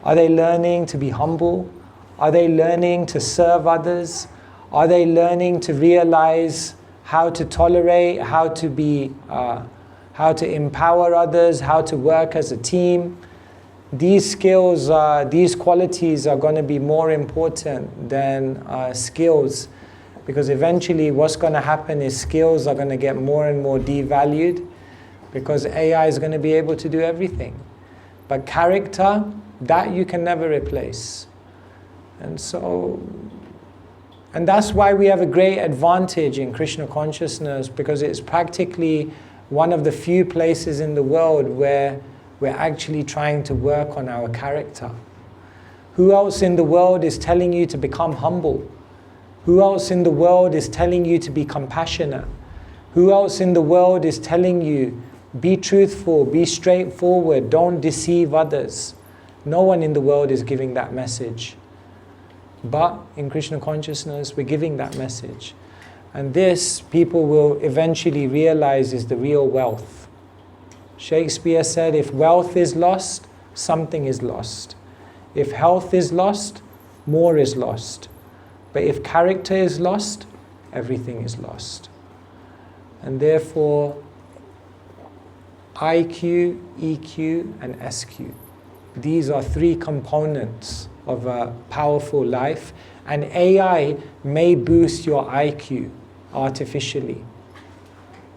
Are they learning to be humble? Are they learning to serve others? Are they learning to realize how to tolerate, how to empower others, how to work as a team? These skills, these qualities are going to be more important than skills, because eventually what's going to happen is skills are going to get more and more devalued because AI is going to be able to do everything. But character, that you can never replace. And that's why we have a great advantage in Krishna consciousness, because it's practically one of the few places in the world where we're actually trying to work on our character. Who else in the world is telling you to become humble? Who else in the world is telling you to be compassionate? Who else in the world is telling you, be truthful, be straightforward, don't deceive others? No one in the world is giving that message. But in Krishna consciousness, we're giving that message. And this, people will eventually realize, is the real wealth. Shakespeare said, if wealth is lost, something is lost. If health is lost, more is lost. But if character is lost, everything is lost. And therefore, IQ, EQ, and SQ. These are three components of a powerful life. And AI may boost your IQ artificially.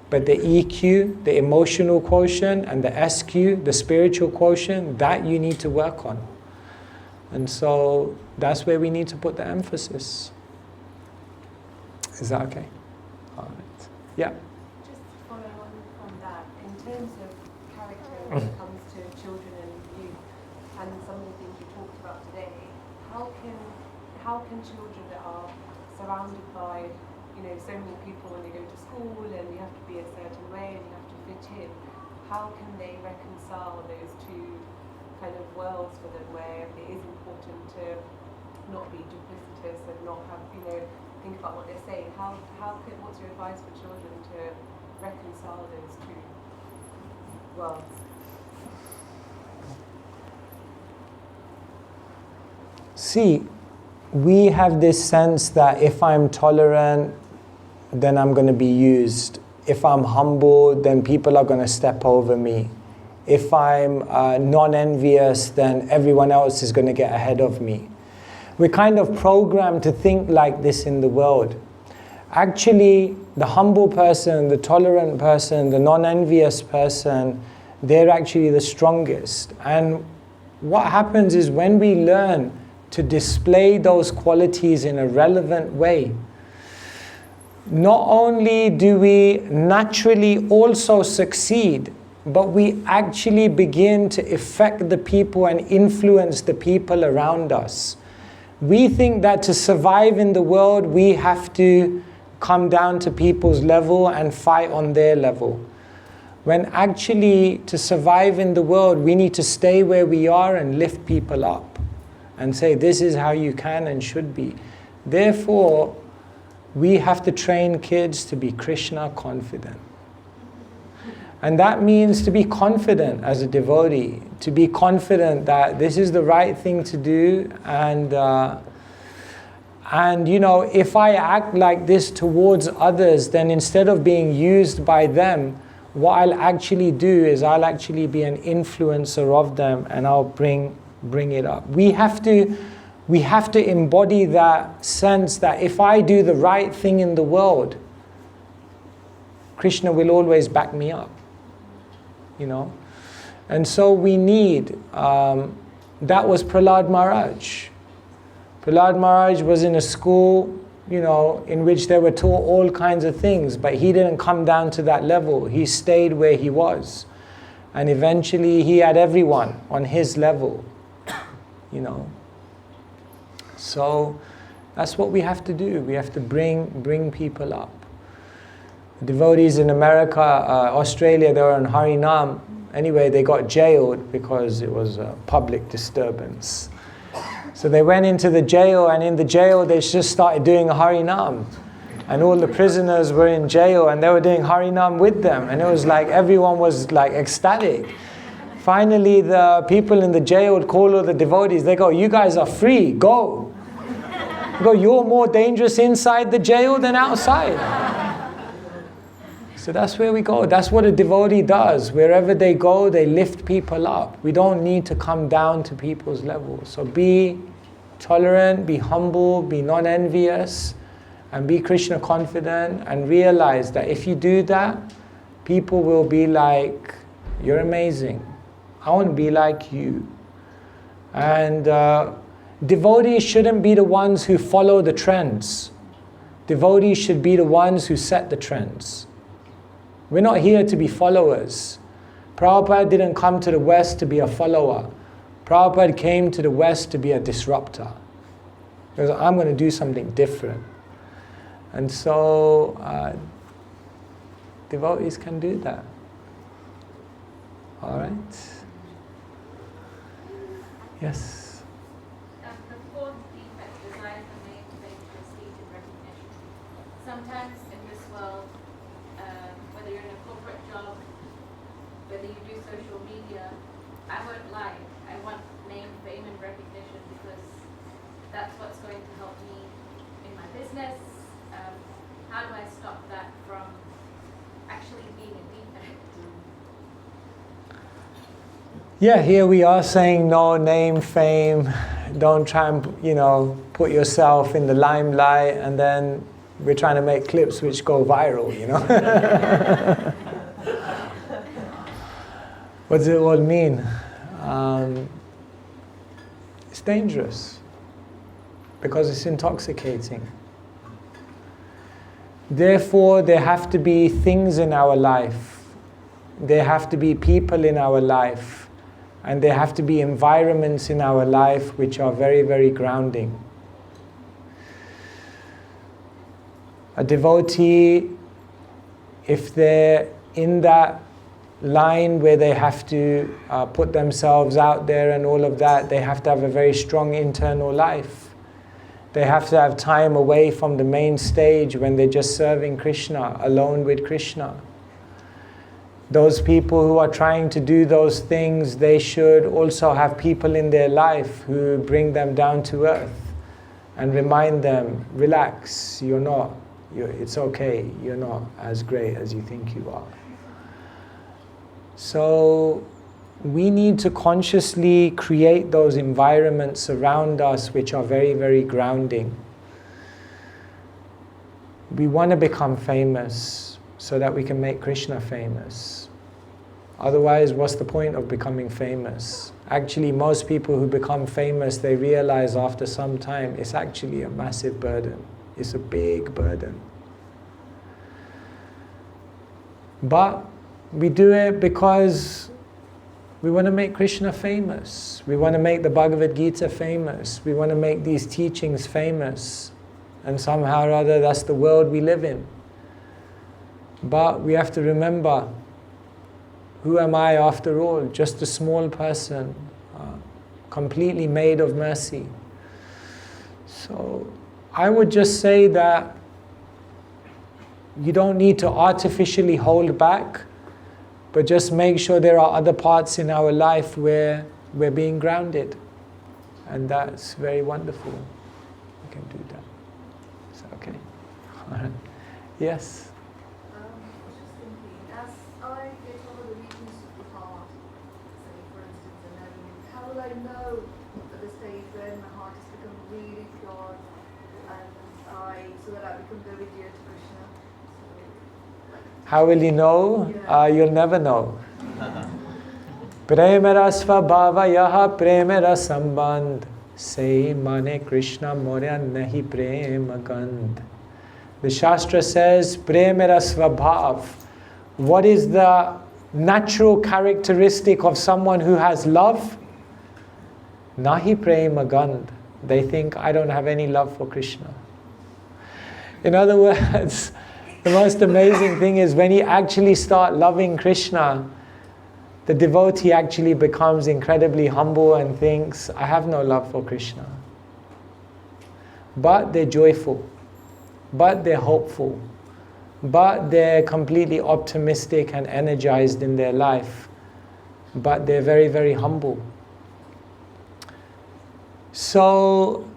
But the EQ, the emotional quotient, and the SQ, the spiritual quotient, that you need to work on. And so that's where we need to put the emphasis. Is that okay? All right. Yeah. Just following on from that, in terms of character when it comes to children and youth, and some of the things you talked about today, how can children that are surrounded by, so many people when they go to school and you have to be a certain way and you have to fit in, how can they reconcile those two kind of worlds for them, where it is important to not be duplicitous and not have, think about what they're saying? What's your advice for children to reconcile those two worlds? See, we have this sense that if I'm tolerant, then I'm going to be used. If I'm humble, then people are going to step over me. If I'm non-envious, then everyone else is going to get ahead of me. We're kind of programmed to think like this in the world. Actually, the humble person, the tolerant person, the non-envious person, they're actually the strongest. And what happens is when we learn to display those qualities in a relevant way, not only do we naturally also succeed, but we actually begin to affect the people and influence the people around us. We think that to survive in the world, we have to come down to people's level and fight on their level. when actually to survive in the world we need to stay where we are and lift people up and say this is how you can and should be. Therefore, we have to train kids to be Krishna confident. And that means to be confident as a devotee, to be confident that this is the right thing to do, and you know, if I act like this towards others, then instead of being used by them, what I'll actually do is I'll actually be an influencer of them, and I'll bring it up. We have to embody that sense that if I do the right thing in the world, Krishna will always back me up. You know, and so we need, that was Prahlad Maharaj. Prahlad Maharaj was in a school, you know, in which they were taught all kinds of things, but he didn't come down to that level. He stayed where he was. And eventually he had everyone on his level, you know. So that's what we have to do. We have to bring people up. Devotees in America, Australia, they were on Harinam. Anyway, they got jailed because it was a public disturbance. So they went into the jail, and in the jail they just started doing Harinam. And all the prisoners were in jail, and they were doing Harinam with them. And it was like everyone was like ecstatic. Finally, the people in the jail would call all the devotees. They go, "You guys are free, go." Go, "You're more dangerous inside the jail than outside." So that's where we go. That's what a devotee does. Wherever they go, they lift people up. We don't need to come down to people's level. So be tolerant, be humble, be non-envious, and be Krishna confident, and realize that if you do that, people will be like, "You're amazing. I want to be like you." And devotees shouldn't be the ones who follow the trends. Devotees should be the ones who set the trends. We're not here to be followers. Prabhupada didn't come to the West to be a follower. Prabhupada came to the West to be a disruptor. Because I'm going to do something different. And so devotees can do that. All right? Yes? The fourth defect, desire for name, fame, prestige, and recognition. Sometimes in this world, whether you're in a corporate job, whether you do social media, I won't lie, I want name, fame, and recognition because that's what's going to help me in my business. How do I stop that from actually being a defect? Yeah, here we are saying no, name, fame, don't try and, you know, put yourself in the limelight, and then we're trying to make clips which go viral, you know. What does it all mean? It's dangerous because it's intoxicating. Therefore, there have to be things in our life. There have to be people in our life. And there have to be environments in our life which are very, very grounding. A devotee, if they're in that line where they have to put themselves out there and all of that, they have to have a very strong internal life. They have to have time away from the main stage when they're just serving Krishna, alone with Krishna. Those people who are trying to do those things, they should also have people in their life who bring them down to earth and remind them, relax, it's okay, you're not as great as you think you are. So we need to consciously create those environments around us which are very, very grounding. We want to become famous so that we can make Krishna famous. Otherwise, what's the point of becoming famous? Actually, most people who become famous, they realize after some time it's actually a massive burden. It's a big burden. But we do it because we want to make Krishna famous. We want to make the Bhagavad Gita famous. We want to make these teachings famous. And somehow or other, that's the world we live in. But we have to remember, Who am I after all? Just a small person, completely made of mercy. So I would just say that you don't need to artificially hold back, but just make sure there are other parts in our life where we're being grounded. And that's very wonderful. We can do that. Is that okay? All right. Yes? I was just thinking, as I get over the weakness of the heart, say for instance, and then how will I know at the stage when my heart has become really pure and so that I become very dear to Krishna? How will you know? Yeah. You'll never know. Premera svabhava yaha premera sambandh say mane Krishna morya nahi prema gandh. The Shastra says, Premera svabhav. What is the natural characteristic of someone who has love? Nahi prema gandh. They think, I don't have any love for Krishna. In other words, the most amazing thing is when you actually start loving Krishna, the devotee actually becomes incredibly humble and thinks, I have no love for Krishna. But they're joyful. But they're hopeful. But they're completely optimistic and energized in their life. But they're very, very humble. So,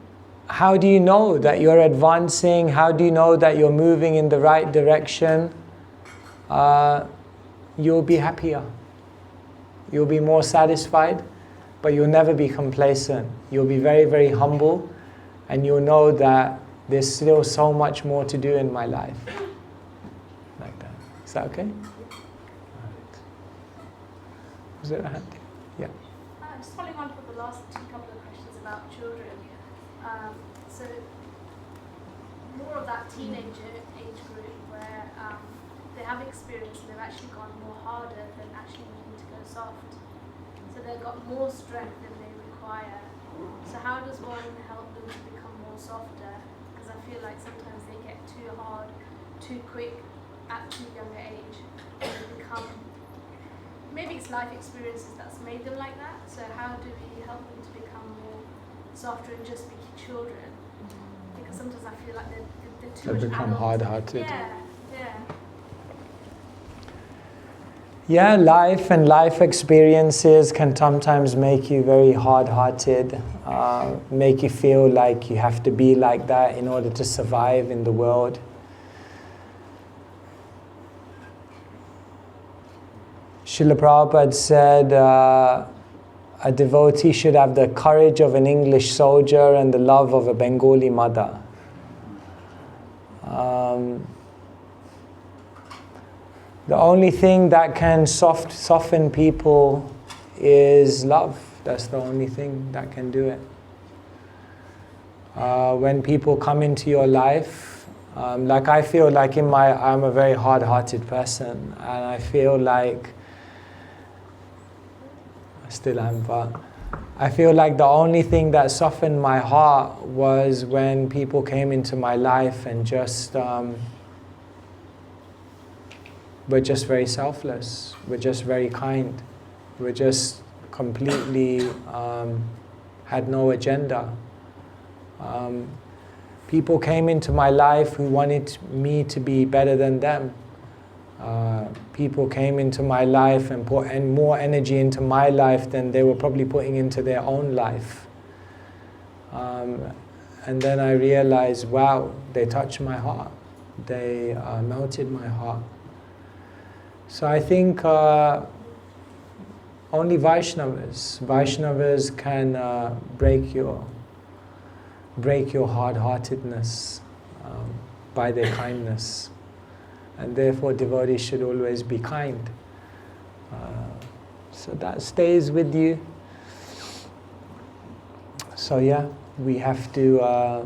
how do you know that you're advancing? How do you know that you're moving in the right direction? You'll be happier. You'll be more satisfied, but you'll never be complacent. You'll be very, very humble, and you'll know that there's still so much more to do in my life. Like that. Is that okay? Right. Was there a hand? Yeah. Just following on from the last couple of questions about children. So more of that teenager age group where they have experience and they've actually gone more harder than actually needing to go soft. So they've got more strength than they require. So how does one help them to become more softer? Because I feel like sometimes they get too hard, too quick at too young an age. And they become, maybe it's life experiences that's made them like that. So how do we help them to become more softer and just be children? Because sometimes I feel like they're too much They become adult. hard-hearted. Yeah. Yeah, life and life experiences can sometimes make you very hard-hearted, make you feel like you have to be like that in order to survive in the world. Srila Prabhupada said a devotee should have the courage of an English soldier and the love of a Bengali mother. The only thing that can soften people is love. That's the only thing that can do it. When people come into your life, like I feel like I'm a very hard-hearted person, and I feel like, I still am, but I feel like the only thing that softened my heart was when people came into my life and just were just very selfless, were just very kind, were just completely had no agenda. People came into my life who wanted me to be better than them. People came into my life and put more energy into my life than they were probably putting into their own life. And then I realized, wow, they touched my heart. They melted my heart. So I think only Vaishnavas can break your hard-heartedness by their kindness. And therefore devotees should always be kind. So that stays with you. So yeah, we have to...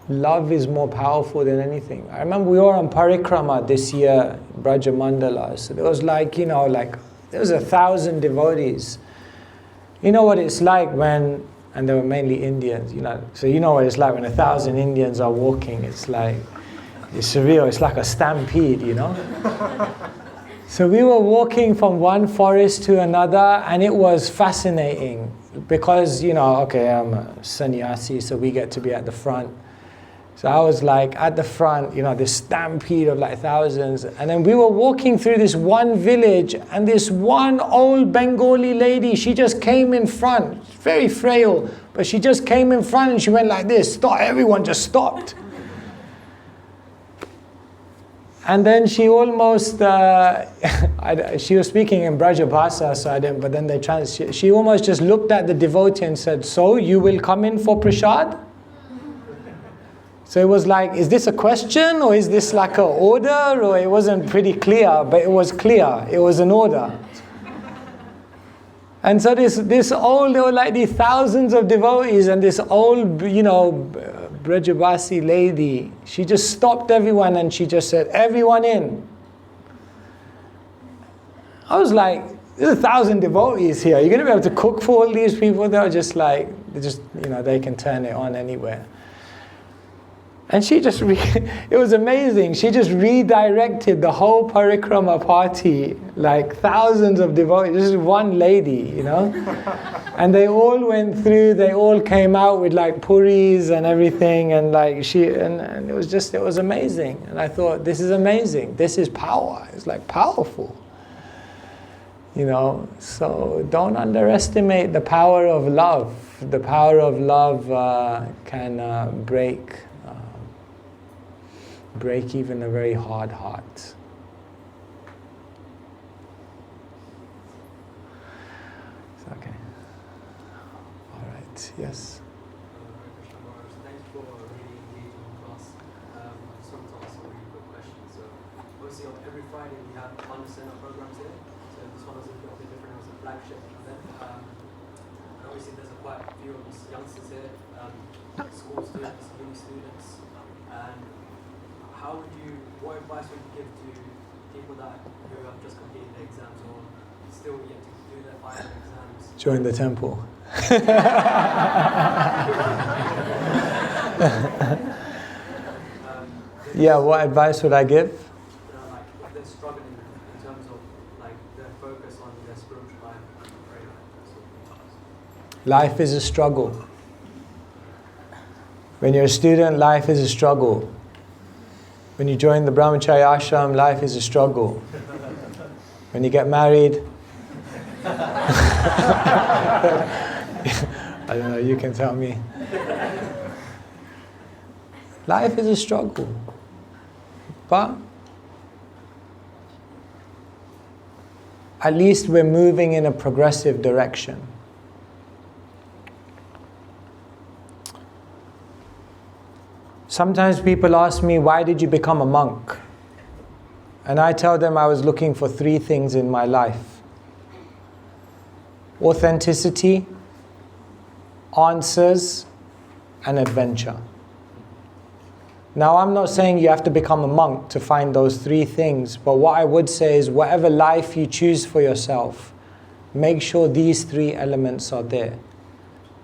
love is more powerful than anything. I remember we were on Parikrama this year, Braja Mandala. So there was there was 1,000 devotees. You know what it's like when, and they were mainly Indians, so you know what it's like when 1,000 Indians are walking. It's like, It's surreal. It's like a stampede, you know. So we were walking from one forest to another, and it was fascinating because, you know, okay, I'm a sannyasi, so we get to be at the front. So I was like at the front, you know, this stampede of like thousands. And then we were walking through this one village, and this one old Bengali lady, she just came in front, very frail, but she just came in front and she went like this, stop, everyone just stopped. And then she almost, she was speaking in Braja Bhasa, so I didn't, but then she almost just looked at the devotee and said, so you will come in for prasad? So it was like, is this a question or is this like an order? Or it wasn't pretty clear, but it was clear. It was an order. And so this old, there were like these thousands of devotees, and this old, you know, Brajabasi lady, she just stopped everyone and she just said, everyone in. I was like, there's 1,000 devotees here. You're going to be able to cook for all these people? They were just like, you know, they can turn it on anywhere. And she just, it was amazing. She just redirected the whole parikrama party, like thousands of devotees. This is one lady, you know. And they all went through, they all came out with like puris and everything. And like and it was amazing. And I thought, this is amazing. This is power. It's like powerful. You know, so don't underestimate the power of love. The power of love can break even a very hard heart. It's okay. All right. Yes. Thanks for a really engaging class. I just wanted to ask a really quick question. So, obviously, on every Friday we have fun center programs here. So this one is a little bit different. It was a flagship event. And obviously, there's quite a few of us youngsters here, school students, uni students, and what advice would you give to people who have just completed the exams or still yet to do their final exams? Join the temple. Yeah, what advice would I give? Like if they're struggling in terms of like their focus on their spiritual life, prayer, Life is a struggle. When you're a student, life is a struggle. When you join the brahmacharya ashram, life is a struggle. When you get married, I don't know, you can tell me. Life is a struggle. But at least we're moving in a progressive direction. Sometimes people ask me, why did you become a monk? And I tell them I was looking for 3 things in my life: authenticity, answers, and adventure. Now, I'm not saying you have to become a monk to find those 3 things, but what I would say is whatever life you choose for yourself, make sure these 3 elements are there.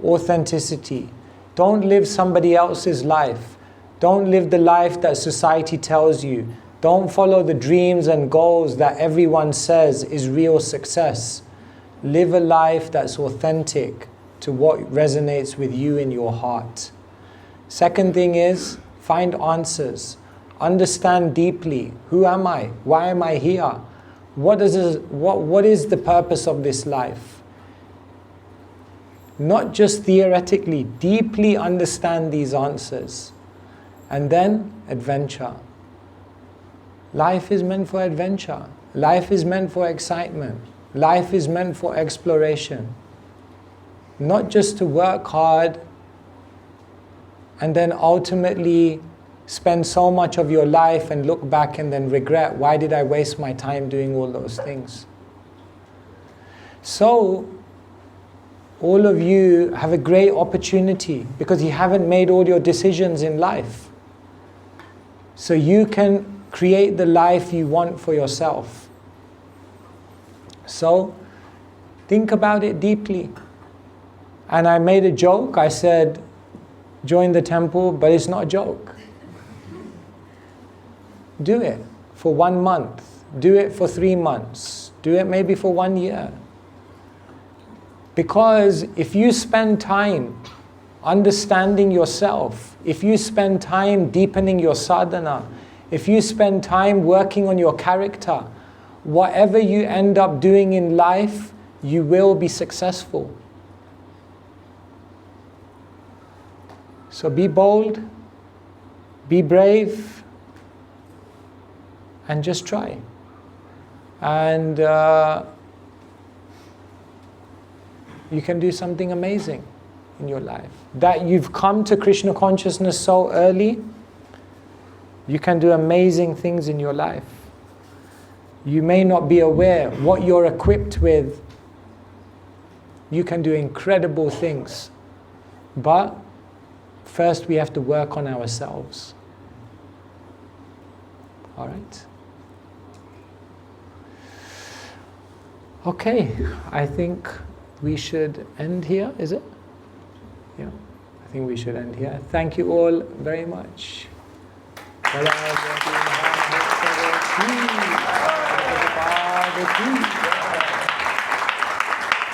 Authenticity. Don't live somebody else's life. Don't live the life that society tells you. Don't follow the dreams and goals that everyone says is real success. Live a life that's authentic to what resonates with you in your heart. Second thing is, find answers. Understand deeply. Who am I? Why am I here? What is the purpose of this life? Not just theoretically, deeply understand these answers. And then, adventure. Life is meant for adventure. Life is meant for excitement. Life is meant for exploration. Not just to work hard and then ultimately spend so much of your life and look back and then regret, why did I waste my time doing all those things? So, all of you have a great opportunity because you haven't made all your decisions in life. So you can create the life you want for yourself. So, think about it deeply. And I made a joke. I said, join the temple, but it's not a joke. Do it for 1 month. Do it for 3 months. Do it maybe for 1 year. Because if you spend time understanding yourself, if you spend time deepening your sadhana, if you spend time working on your character, whatever you end up doing in life, you will be successful. So be bold, be brave, and just try. And you can do something amazing in your life. That you've come to Krishna consciousness so early, you can do amazing things in your life. You may not be aware what you're equipped with. You can do incredible things. But first we have to work on ourselves. All right? Okay, I think we should end here, is it? Yeah, I think we should end here. Thank you all very much. Balarama.